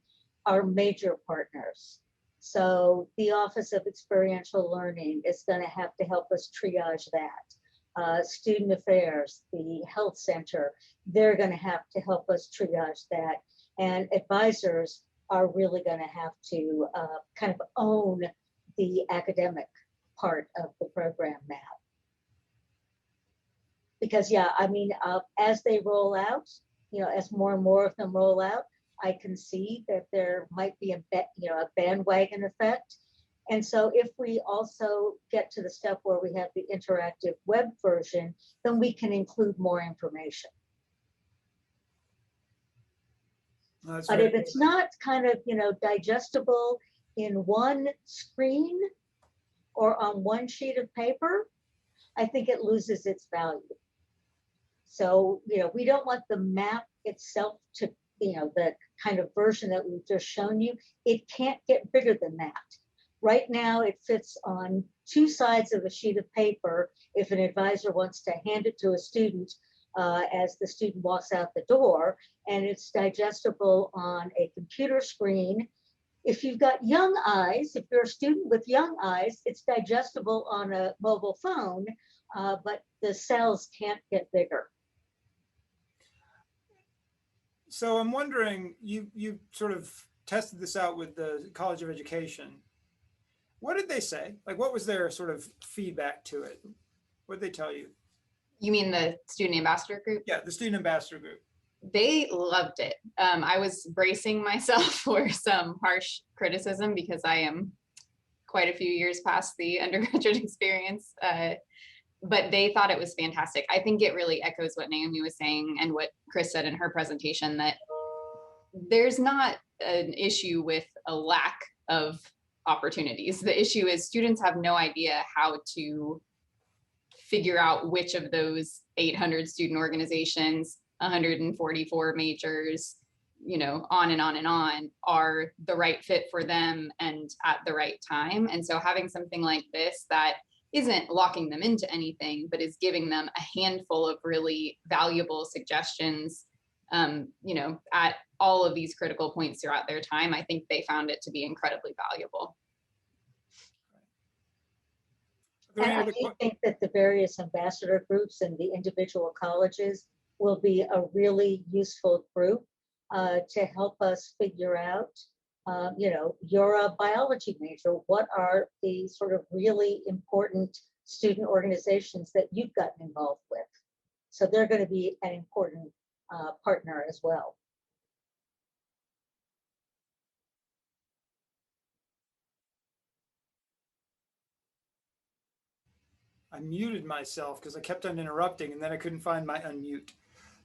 our major partners. So the Office of Experiential Learning is going to have to help us triage that. Student Affairs, the Health Center, they're going to have to help us triage that. And advisors are really going to have to kind of own the academic part of the program map. Because yeah, I mean, as they roll out, as more and more of them roll out, I can see that there might be a bandwagon effect. And so if we also get to the step where we have the interactive web version, then we can include more information. But if it's not kind of, digestible in one screen or on one sheet of paper, I think it loses its value. So, we don't want the map itself to, the kind of version that we've just shown you, it can't get bigger than that. Right now, it fits on two sides of a sheet of paper if an advisor wants to hand it to a student as the student walks out the door, and it's digestible on a computer screen. If you've got young eyes, if you're a student with young eyes, it's digestible on a mobile phone, but the cells can't get bigger. So I'm wondering, you sort of tested this out with the College of Education. What did they say? Like, what was their sort of feedback to it? What did they tell you? You mean the Student Ambassador Group? Yeah, the Student Ambassador Group. They loved it. I was bracing myself for some harsh criticism because I am quite a few years past the undergraduate experience. But they thought it was fantastic. I think it really echoes what Naomi was saying and what Chris said in her presentation, that there's not an issue with a lack of opportunities. The issue is students have no idea how to figure out which of those 800 student organizations 144 majors, you know, on and on and on, are the right fit for them and at the right time. And so having something like this that isn't locking them into anything, but is giving them a handful of really valuable suggestions, you know, at all of these critical points throughout their time, I think they found it to be incredibly valuable. Are there And any I other do think that the various ambassador groups and the individual colleges will be a really useful group to help us figure out, you know, you're a biology major. What are the sort of really important student organizations that you've gotten involved with? So they're going to be an important partner as well. I muted myself because I kept on interrupting and then I couldn't find my unmute.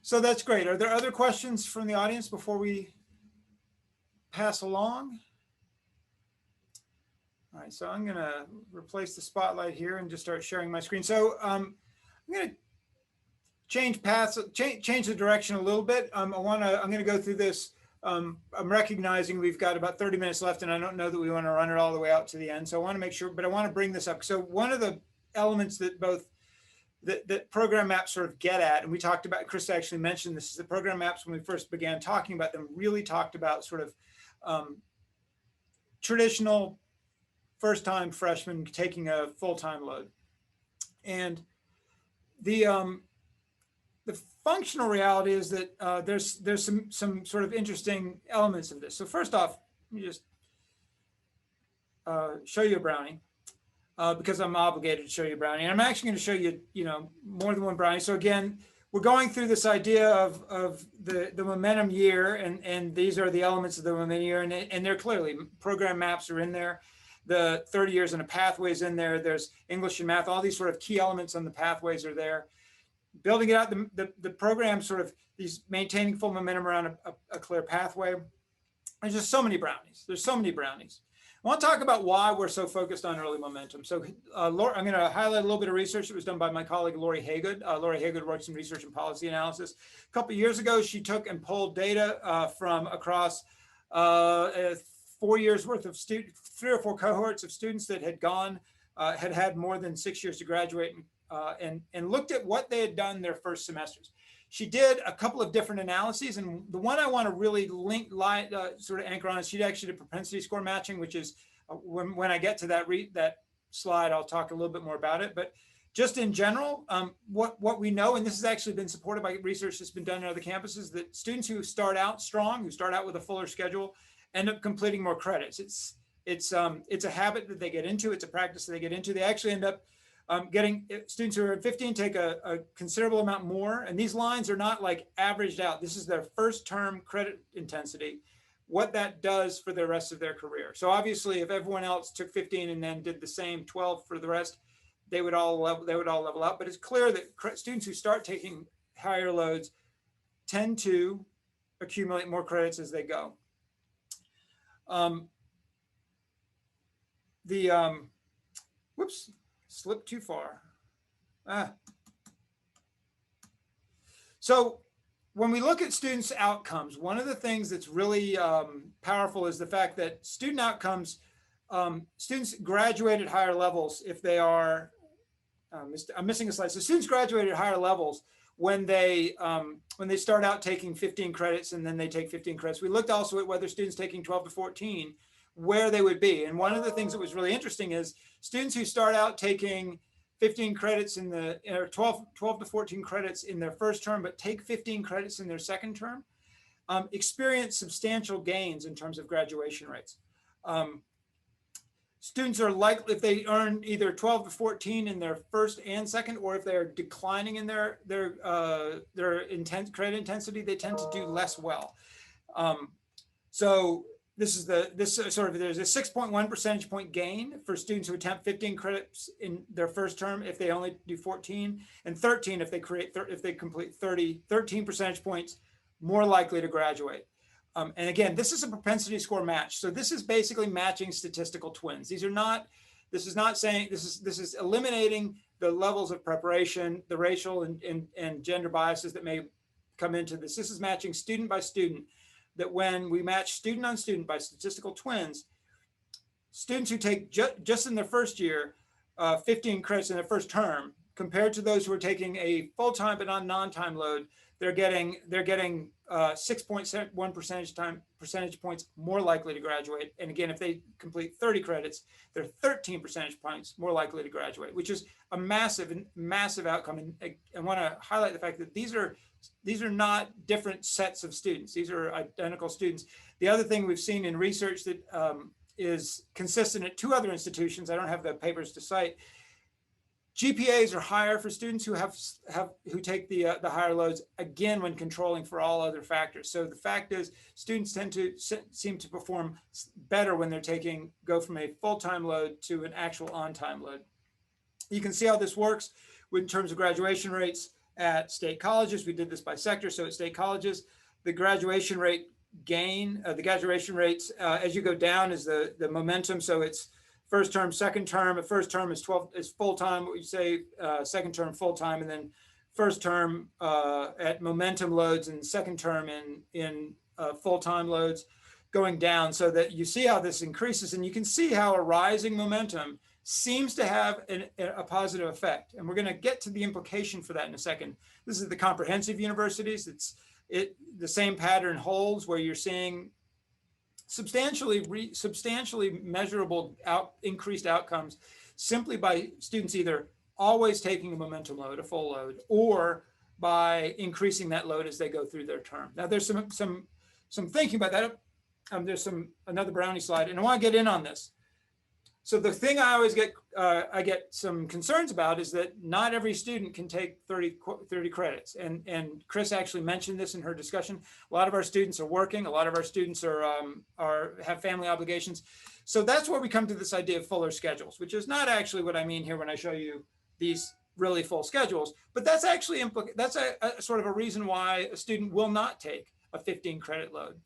So that's great. Are there other questions from the audience before we pass along? All right, so I'm going to replace the spotlight here and just start sharing my screen. So I'm going to change paths, change the direction a little bit. I'm going to go through this. I'm recognizing we've got about 30 minutes left, and I don't know that we want to run it all the way out to the end. So I want to make sure, but I want to bring this up. So one of the elements that that program maps sort of get at, and we talked about, Chris actually mentioned this, is the program maps when we first began talking about them really talked about sort of traditional first-time freshmen taking a full-time load. And the functional reality is that there's some sort of interesting elements of this. So first off, let me just show you a brownie. Because I'm obligated to show you a brownie. And I'm actually going to show you, you know, more than one brownie. So again, we're going through this idea of the momentum year, and these are the elements of the momentum year, and they're clearly, program maps are in there. The 30 years in a pathway is in there. There's English and math, all these sort of key elements on the pathways are there. Building it out, the program sort of, these maintaining full momentum around a clear pathway. There's just so many brownies. There's so many brownies. I want to talk about why we're so focused on early momentum. So I'm going to highlight a little bit of research that was done by my colleague, Lori Haygood. Lori Haygood works in research and policy analysis. A couple of years ago, she took and pulled data from across 4 years worth of 3 or 4 cohorts of students that had gone, had more than 6 years to graduate, and looked at what they had done their first semesters. She did a couple of different analyses, and the one I want to really sort of anchor on is she actually did propensity score matching, which is when I get to that slide, I'll talk a little bit more about it. But just in general, what we know, and this has actually been supported by research that's been done at other campuses, that students who start out strong, who start out with a fuller schedule, end up completing more credits. It's a habit that they get into. It's a practice that they get into. They actually end up getting, students who are at 15 take a considerable amount more. And these lines are not like averaged out. This is their first term credit intensity, what that does for the rest of their career. So obviously, if everyone else took 15 and then did the same 12 for the rest, they would all level out. But it's clear that students who start taking higher loads tend to accumulate more credits as they go. Whoops, slipped too far. So when we look at students' outcomes, one of the things that's really powerful is the fact that student outcomes, students graduate at higher levels if they are, I'm missing a slide. So students graduate at higher levels when they start out taking 15 credits and then they take 15 credits. We looked also at whether students taking 12 to 14, where they would be. And one of the things that was really interesting is students who start out taking 15 credits in the, or 12 to 14 credits in their first term, but take 15 credits in their second term, experience substantial gains in terms of graduation rates. Students are likely, if they earn either 12 to 14 in their first and second, or if they're declining in their credit intensity, they tend to do less well. So there's a 6.1 percentage point gain for students who attempt 15 credits in their first term if they only do 14, and 13 if they complete 13 percentage points more likely to graduate. And again, this is a propensity score match. So this is basically matching statistical twins. This is eliminating the levels of preparation, the racial and gender biases that may come into this. This is matching student by student, that when we match student on student by statistical twins, students who take just in their first year, 15 credits in their first term, compared to those who are taking a full-time but on non-time load, they're getting 6.1 percentage points more likely to graduate. And again, if they complete 30 credits, they're 13 percentage points more likely to graduate, which is a massive outcome. And I want to highlight the fact that these are not different sets of students. These are identical students. The other thing we've seen in research that is consistent at 2 other institutions, I don't have the papers to cite, GPAs are higher for students who who take the higher loads, again, when controlling for all other factors. So the fact is, students tend to seem to perform better when they're go from a full-time load to an actual on-time load. You can see how this works in terms of graduation rates at state colleges. We did this by sector. So at state colleges, the graduation rate the graduation rates as you go down is the momentum. So it's first term, second term. First term is full-time, what you say, second term full-time, and then first term at momentum loads and second term in full-time loads going down, so that you see how this increases, and you can see how a rising momentum seems to have a positive effect. And we're going to get to the implication for that in a second. This is the comprehensive universities. The same pattern holds, where you're seeing substantially measurable increased outcomes simply by students either always taking a momentum load, a full load, or by increasing that load as they go through their term. Now there's some thinking about that. There's another brownie slide, and I want to get in on this. So the thing I always get some concerns about is that not every student can take 30 credits. And Chris actually mentioned this in her discussion. A lot of our students are working. A lot of our students have family obligations. So that's where we come to this idea of fuller schedules, which is not actually what I mean here when I show you these really full schedules, but that's actually that's a sort of a reason why a student will not take a 15 credit load.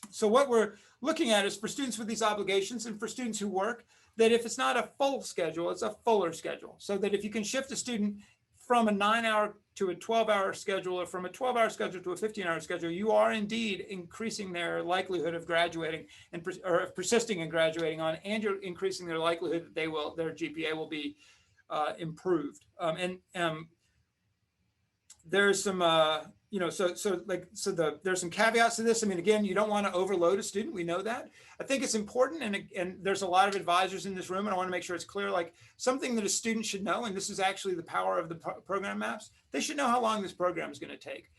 So what we're looking at is for students with these obligations and for students who work, that if it's not a full schedule, it's a fuller schedule. So that if you can shift a student from a 9-hour to a 12-hour schedule, or from a 12-hour schedule to a 15-hour schedule, you are indeed increasing their likelihood of graduating or persisting in graduating on, and you're increasing their likelihood that their GPA will be improved. There's some there's some caveats to this. I mean, again, you don't want to overload a student. We know that. I think it's important, and there's a lot of advisors in this room, and I want to make sure it's clear, like something that a student should know, and this is actually the power of the program maps. They should know how long this program is going to take.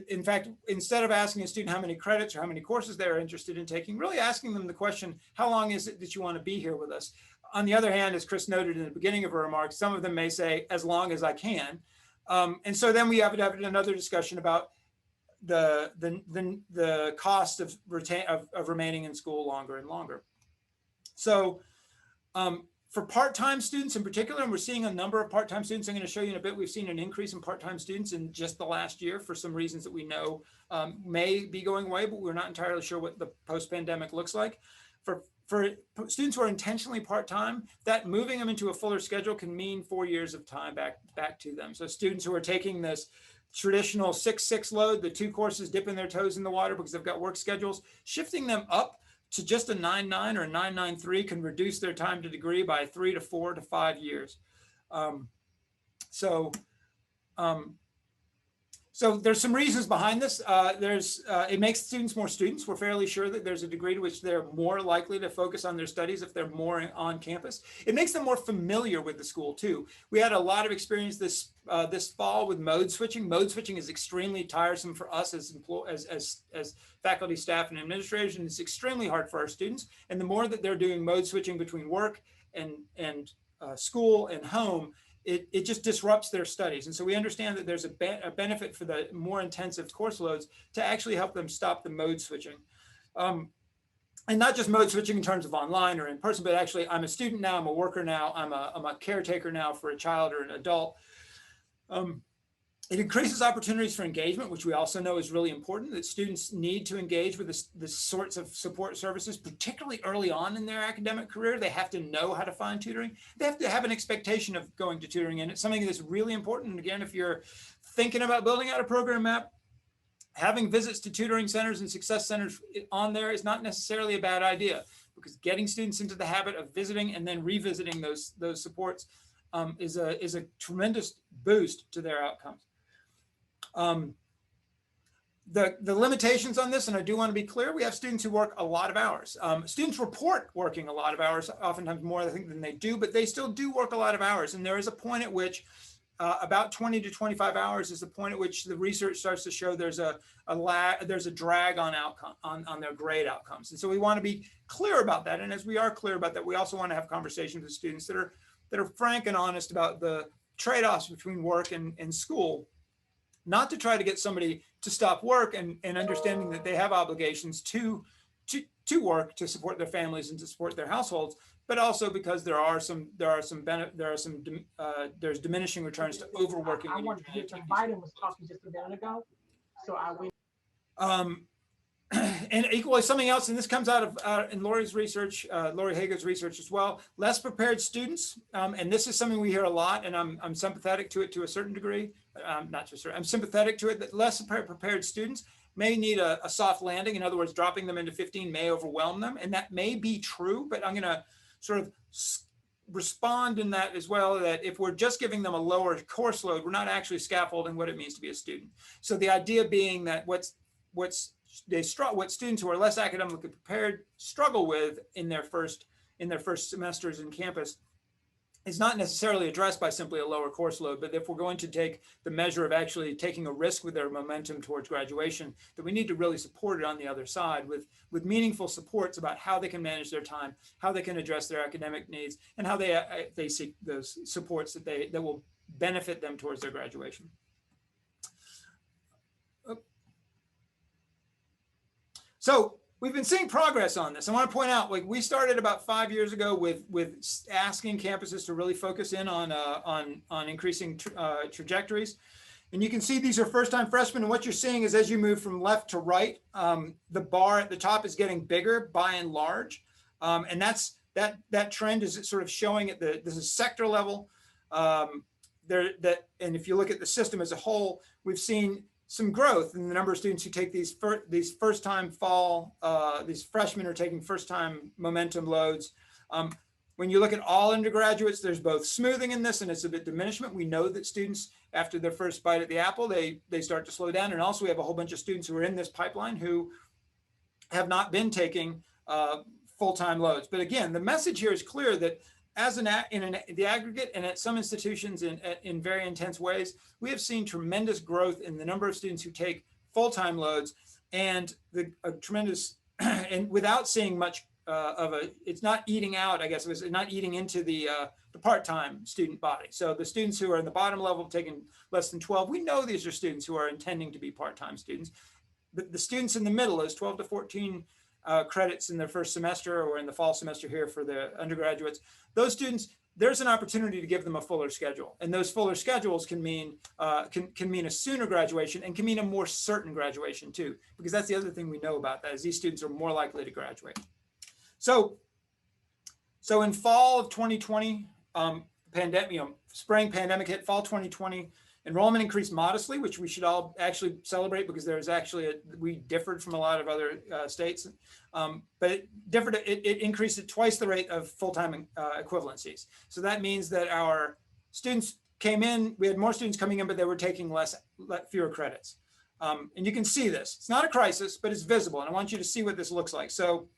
In fact, instead of asking a student how many credits or how many courses they're interested in taking, really asking them the question, how long is it that you want to be here with us? On the other hand, as Chris noted in the beginning of her remarks, some of them may say, as long as I can. And so then we have to have another discussion about the cost of remaining in school longer and longer. So for part-time students in particular, and we're seeing a number of part-time students, I'm going to show you in a bit, we've seen an increase in part-time students in just the last year for some reasons that we know may be going away, but we're not entirely sure what the post-pandemic looks like. For students who are intentionally part-time, that moving them into a fuller schedule can mean 4 years of time back to them. So students who are taking this traditional 6-6 load, the 2 courses, dipping their toes in the water because they've got work schedules, shifting them up to just a 9-9 or a 9-9-3 can reduce their time to degree by 3 to 4 to 5 years. So there's some reasons behind this. It makes students more students. We're fairly sure that there's a degree to which they're more likely to focus on their studies if they're more on campus. It makes them more familiar with the school too. We had a lot of experience this fall with mode switching. Mode switching is extremely tiresome for us as faculty, staff, and administrators, and it's extremely hard for our students. And the more that they're doing mode switching between work and school and home, it just disrupts their studies. And so we understand that there's a benefit for the more intensive course loads to actually help them stop the mode switching. And not just mode switching in terms of online or in person, but actually I'm a student now, I'm a worker now, I'm a caretaker now for a child or an adult. It increases opportunities for engagement, which we also know is really important, that students need to engage with the sorts of support services, particularly early on in their academic career. They have to know how to find tutoring. They have to have an expectation of going to tutoring, and it's something that's really important. And again, if you're thinking about building out a program map, having visits to tutoring centers and success centers on there is not necessarily a bad idea, because getting students into the habit of visiting and then revisiting those supports is a tremendous boost to their outcomes. The limitations on this, and I do want to be clear, we have students who work a lot of hours. Students report working a lot of hours, oftentimes more I think than they do, but they still do work a lot of hours. And there is a point at which about 20 to 25 hours is the point at which the research starts to show there's a drag on outcome on their grade outcomes. And so we want to be clear about that. And as we are clear about that, we also want to have conversations with students that are frank and honest about the trade-offs between work and school, not to try to get somebody to stop work and understanding that they have obligations to work to support their families and to support their households, but also because there's diminishing returns to overworking. I wanted to get to Biden was talking just a minute ago, so I went. And equally something else, and this comes out of in Lori's research, Lori Hager's research as well, less prepared students. And this is something we hear a lot, and I'm sympathetic to it to a certain degree. Not to a certain, I'm sympathetic to it, that less prepared students may need a soft landing. In other words, dropping them into 15 may overwhelm them. And that may be true, but I'm gonna sort of respond in that as well, that if we're just giving them a lower course load, we're not actually scaffolding what it means to be a student. So the idea being that what students who are less academically prepared struggle with in their first semesters in campus is not necessarily addressed by simply a lower course load. But if we're going to take the measure of actually taking a risk with their momentum towards graduation, that we need to really support it on the other side with meaningful supports about how they can manage their time, how they can address their academic needs, and how they seek those supports that will benefit them towards their graduation. So we've been seeing progress on this. I want to point out, like, we started about 5 years ago with asking campuses to really focus in on increasing trajectories. And you can see these are first-time freshmen. And what you're seeing is as you move from left to right, the bar at the top is getting bigger by and large. And that trend is sort of showing at this is sector level. And if you look at the system as a whole, we've seen some growth in the number of students who take these first-time fall, these freshmen are taking first-time momentum loads. When you look at all undergraduates, there's both smoothing in this and it's a bit diminishment. We know that students, after their first bite at the apple, they start to slow down. And also we have a whole bunch of students who are in this pipeline who have not been taking full-time loads. But again, the message here is clear that as in the aggregate and at some institutions in very intense ways, we have seen tremendous growth in the number of students who take full-time loads, and a tremendous, and without seeing much it's not eating out, I guess it was not eating into the part-time student body. So the students who are in the bottom level taking less than 12, we know these are students who are intending to be part-time students. But the students in the middle, is 12 to 14 credits in their first semester or in the fall semester here for the undergraduates, those students, there's an opportunity to give them a fuller schedule. And those fuller schedules can mean can mean a sooner graduation and can mean a more certain graduation too, because that's the other thing we know about that is these students are more likely to graduate. So in fall of 2020, spring pandemic hit, fall 2020, enrollment increased modestly, which we should all actually celebrate because there's actually we differed from a lot of other states, but it increased at twice the rate of full-time equivalencies. So that means that our students came in, we had more students coming in, but they were taking fewer credits. And you can see this. It's not a crisis, but it's visible. And I want you to see what this looks like. So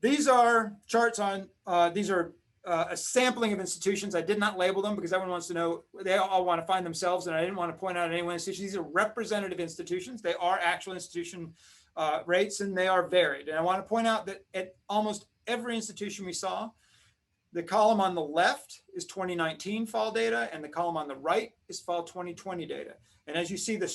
these are charts on, these are a sampling of institutions. I did not label them because everyone wants to know, they all want to find themselves, and I didn't want to point out any one institution. These are representative institutions. They are actual institution rates, and they are varied. And I want to point out that at almost every institution we saw, the column on the left is 2019 fall data, and the column on the right is fall 2020 data. And as you see the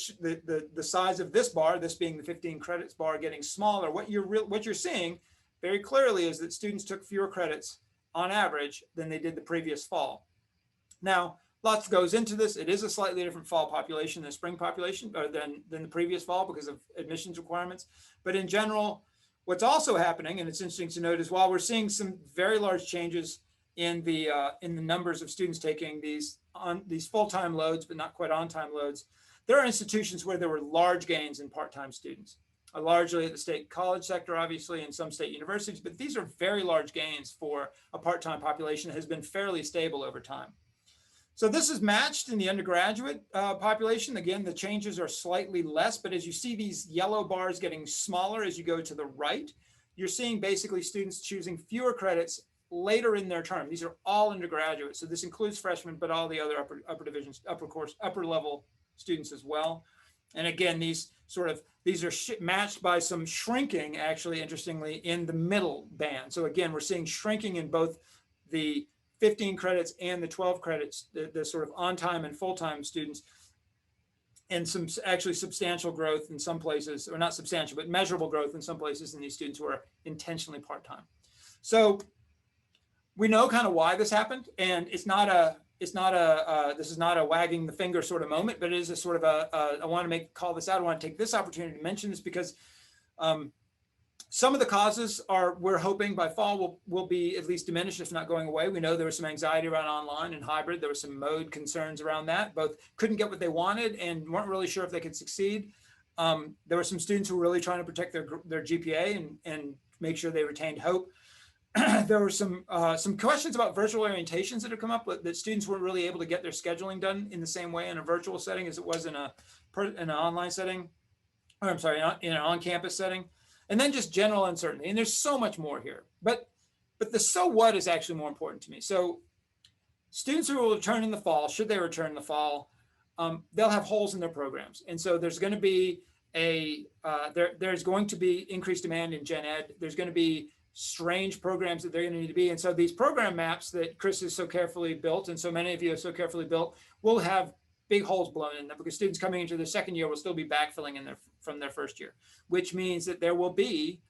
size of this bar, this being the 15 credits bar, getting smaller, what you're seeing very clearly is that students took fewer credits on average than they did the previous fall. Now, lots goes into this. It is a slightly different fall population than spring population, or than the previous fall because of admissions requirements. But in general, what's also happening, and it's interesting to note, is while we're seeing some very large changes in the numbers of students taking these on these full-time loads, but not quite on-time loads. There are institutions where there were large gains in part-time students, largely at the state college sector, obviously, and some state universities, but these are very large gains for a part-time population that has been fairly stable over time. So this is matched in the undergraduate population. Again, the changes are slightly less, but as you see these yellow bars getting smaller as you go to the right, you're seeing basically students choosing fewer credits later in their term. These are all undergraduates. So this includes freshmen, but all the other upper divisions, upper level students as well. And again, these are matched by some shrinking, actually, interestingly, in the middle band. So again, we're seeing shrinking in both the 15 credits and the 12 credits, the sort of on-time and full-time students, and some actually substantial growth in some places, or not substantial, but measurable growth in some places in these students who are intentionally part-time. So we know kind of why this happened, and this is not a wagging the finger sort of moment, but it is a sort of I want to call this out. I want to take this opportunity to mention this because some of the causes we're hoping by fall will be at least diminished, if not going away. We know there was some anxiety around online and hybrid. There were some mode concerns around that. Both couldn't get what they wanted and weren't really sure if they could succeed. There were some students who were really trying to protect their GPA and make sure they retained hope. There were some questions about virtual orientations that have come up, that students weren't really able to get their scheduling done in the same way in a virtual setting as it was in an online setting, or I'm sorry, in an on-campus setting. And then just general uncertainty. And there's so much more here. But the so what is actually more important to me. So students who will return in the fall, should they return in the fall, they'll have holes in their programs. And so there's going to be there's going to be increased demand in gen ed. There's going to be strange programs that they're going to need to be. And so these program maps that Chris has so carefully built, and so many of you have so carefully built, will have big holes blown in them because students coming into their second year will still be backfilling from their first year, which means that there will be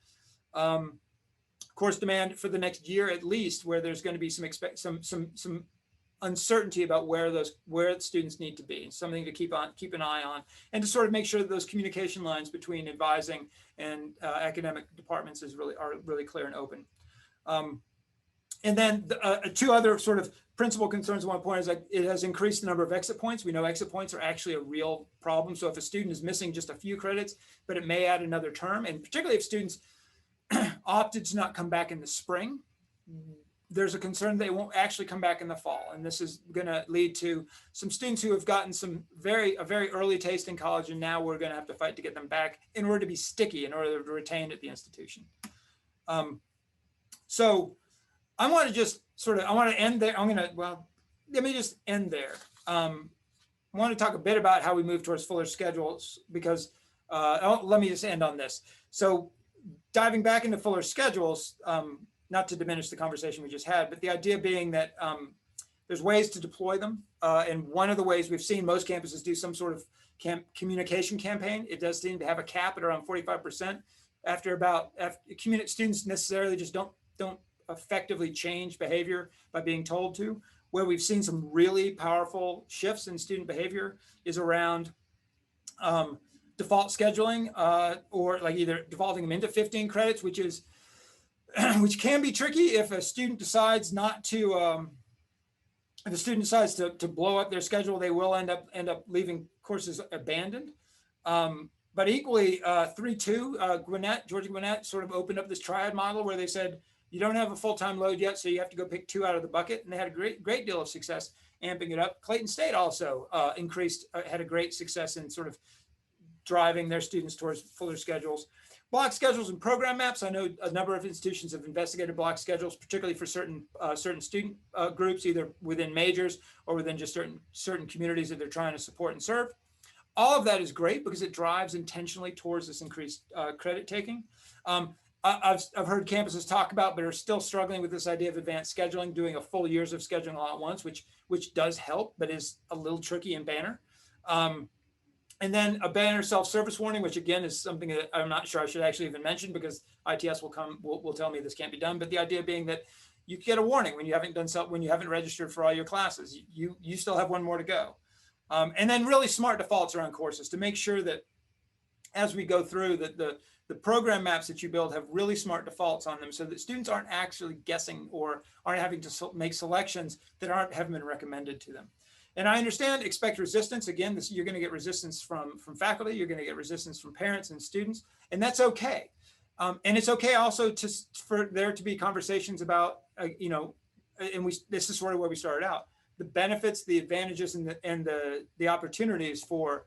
course demand for the next year at least, where there's going to be some uncertainty about where students need to be, something to keep an eye on, and to sort of make sure that those communication lines between advising and academic departments are really clear and open. And then two other sort of principal concerns at one point is like it has increased the number of exit points. We know exit points are actually a real problem. So if a student is missing just a few credits, but it may add another term, and particularly if students opted to not come back in the spring, there's a concern they won't actually come back in the fall. And this is going to lead to some students who have gotten a very early taste in college, and now we're going to have to fight to get them back in order to be sticky, in order to retain at the institution. So I want to end there. Let me just end there. I want to talk a bit about how we move towards fuller schedules, because let me just end on this. So diving back into fuller schedules, not to diminish the conversation we just had, but the idea being that there's ways to deploy them. And one of the ways we've seen most campuses do some sort of communication campaign. It does seem to have a cap at around 45%. After students necessarily just don't effectively change behavior by being told to. Where we've seen some really powerful shifts in student behavior is around default scheduling, or like either defaulting them into 15 credits, which can be tricky if a student decides to blow up their schedule. They will end up leaving courses abandoned. But equally, 3-2, Georgia Gwinnett sort of opened up this triad model where they said, you don't have a full-time load yet, so you have to go pick 2 out of the bucket. And they had a great deal of success amping it up. Clayton State also had a great success in sort of driving their students towards fuller schedules. Block schedules and program maps. I know a number of institutions have investigated block schedules, particularly for certain student groups, either within majors or within just certain communities that they're trying to support and serve. All of that is great because it drives intentionally towards this increased credit taking. I've heard campuses talk about, but are still struggling with this idea of advanced scheduling, doing a full years of scheduling all at once, which does help, but is a little tricky in Banner. And then a Banner self-service warning, which again is something that I'm not sure I should actually even mention, because ITS will tell me this can't be done. But the idea being that you get a warning when you haven't registered for all your classes. You still have one more to go. And then really smart defaults around courses to make sure that as we go through that the program maps that you build have really smart defaults on them, so that students aren't actually guessing or aren't having to make selections that haven't been recommended to them. And I understand, expect resistance. Again, you're going to get resistance from faculty. You're going to get resistance from parents and students, and that's okay. And it's okay also for there to be conversations about, and this is sort of where we started out, the benefits, the advantages, and the opportunities for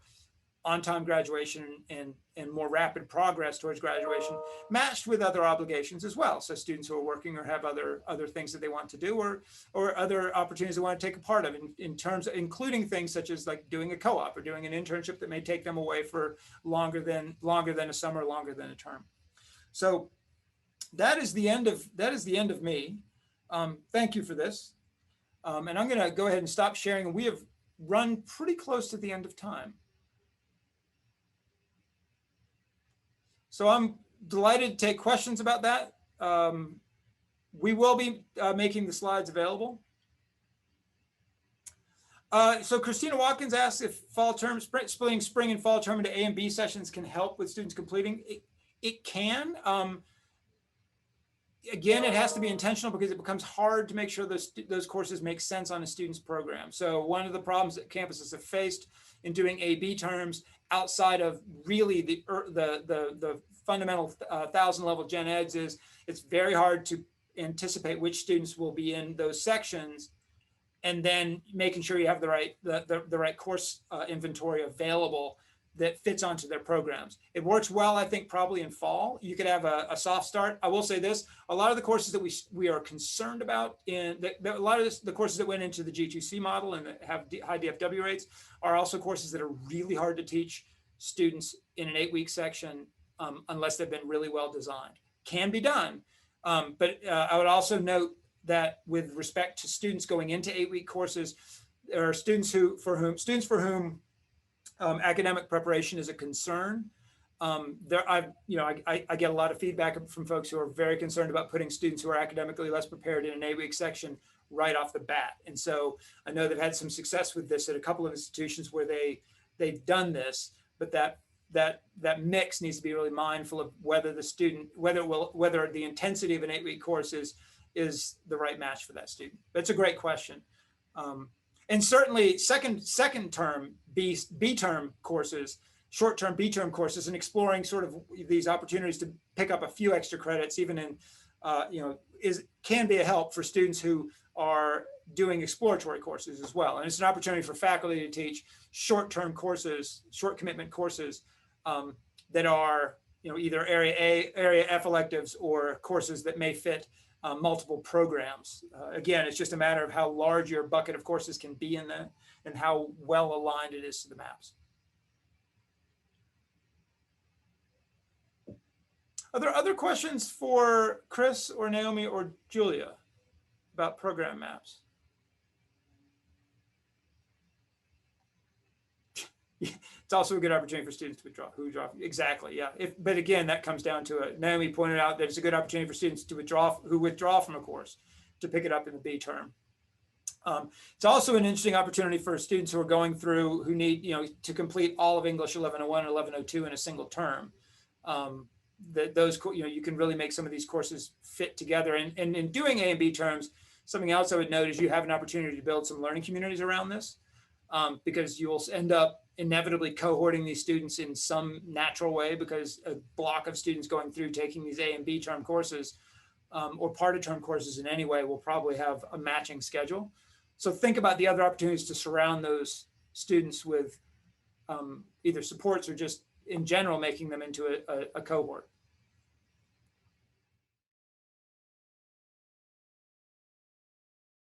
on-time graduation and more rapid progress towards graduation, matched with other obligations as well. So students who are working or have other things that they want to do, or other opportunities they want to take a part of, in terms of including things such as like doing a co-op or doing an internship that may take them away for longer than a summer, longer than a term. So that is the end of me. Thank you for this. And I'm going to go ahead and stop sharing. We have run pretty close to the end of time. So I'm delighted to take questions about that. We will be making the slides available. So Christina Watkins asks if fall term, splitting spring and fall term into A and B sessions can help with students completing. It can. Again, it has to be intentional because it becomes hard to make sure those courses make sense on a student's program. So one of the problems that campuses have faced in doing A/B terms outside of really the fundamental 1,000 level gen eds is it's very hard to anticipate which students will be in those sections, and then making sure you have the right course inventory available that fits onto their programs. It works well, I think, probably in fall. You could have a soft start. I will say this, a lot of the courses that we are concerned about a lot of the courses that went into the G2C model and that have high DFW rates are also courses that are really hard to teach students in an 8-week section unless they've been really well designed. Can be done, but I would also note that with respect to students going into 8-week courses, there are students for whom academic preparation is a concern. I get a lot of feedback from folks who are very concerned about putting students who are academically less prepared in an 8-week section right off the bat. And so I know they've had some success with this at a couple of institutions where they've done this, but that mix needs to be really mindful of whether the intensity of an 8-week course is the right match for that student. That's a great question. And certainly second term B term courses, short term B term courses, and exploring sort of these opportunities to pick up a few extra credits, even in can be a help for students who are doing exploratory courses as well. And it's an opportunity for faculty to teach short term courses, short commitment courses that are either area A, area F electives, or courses that may fit multiple programs. Again, it's just a matter of how large your bucket of courses can be in that and how well aligned it is to the maps. Are there other questions for Chris or Naomi or Julia about program maps? It's also a good opportunity for students to withdraw. Exactly, yeah. But again, that comes down to it. Naomi pointed out that it's a good opportunity for students to withdraw from a course to pick it up in the B term. It's also an interesting opportunity for students who are going through, who need to complete all of English 1101 and 1102 in a single term. You can really make some of these courses fit together. And in doing A and B terms, something else I would note is you have an opportunity to build some learning communities around this, because you will end up inevitably cohorting these students in some natural way, because a block of students going through taking these A and B term courses or part of term courses in any way will probably have a matching schedule. So think about the other opportunities to surround those students with either supports or just in general making them into a cohort.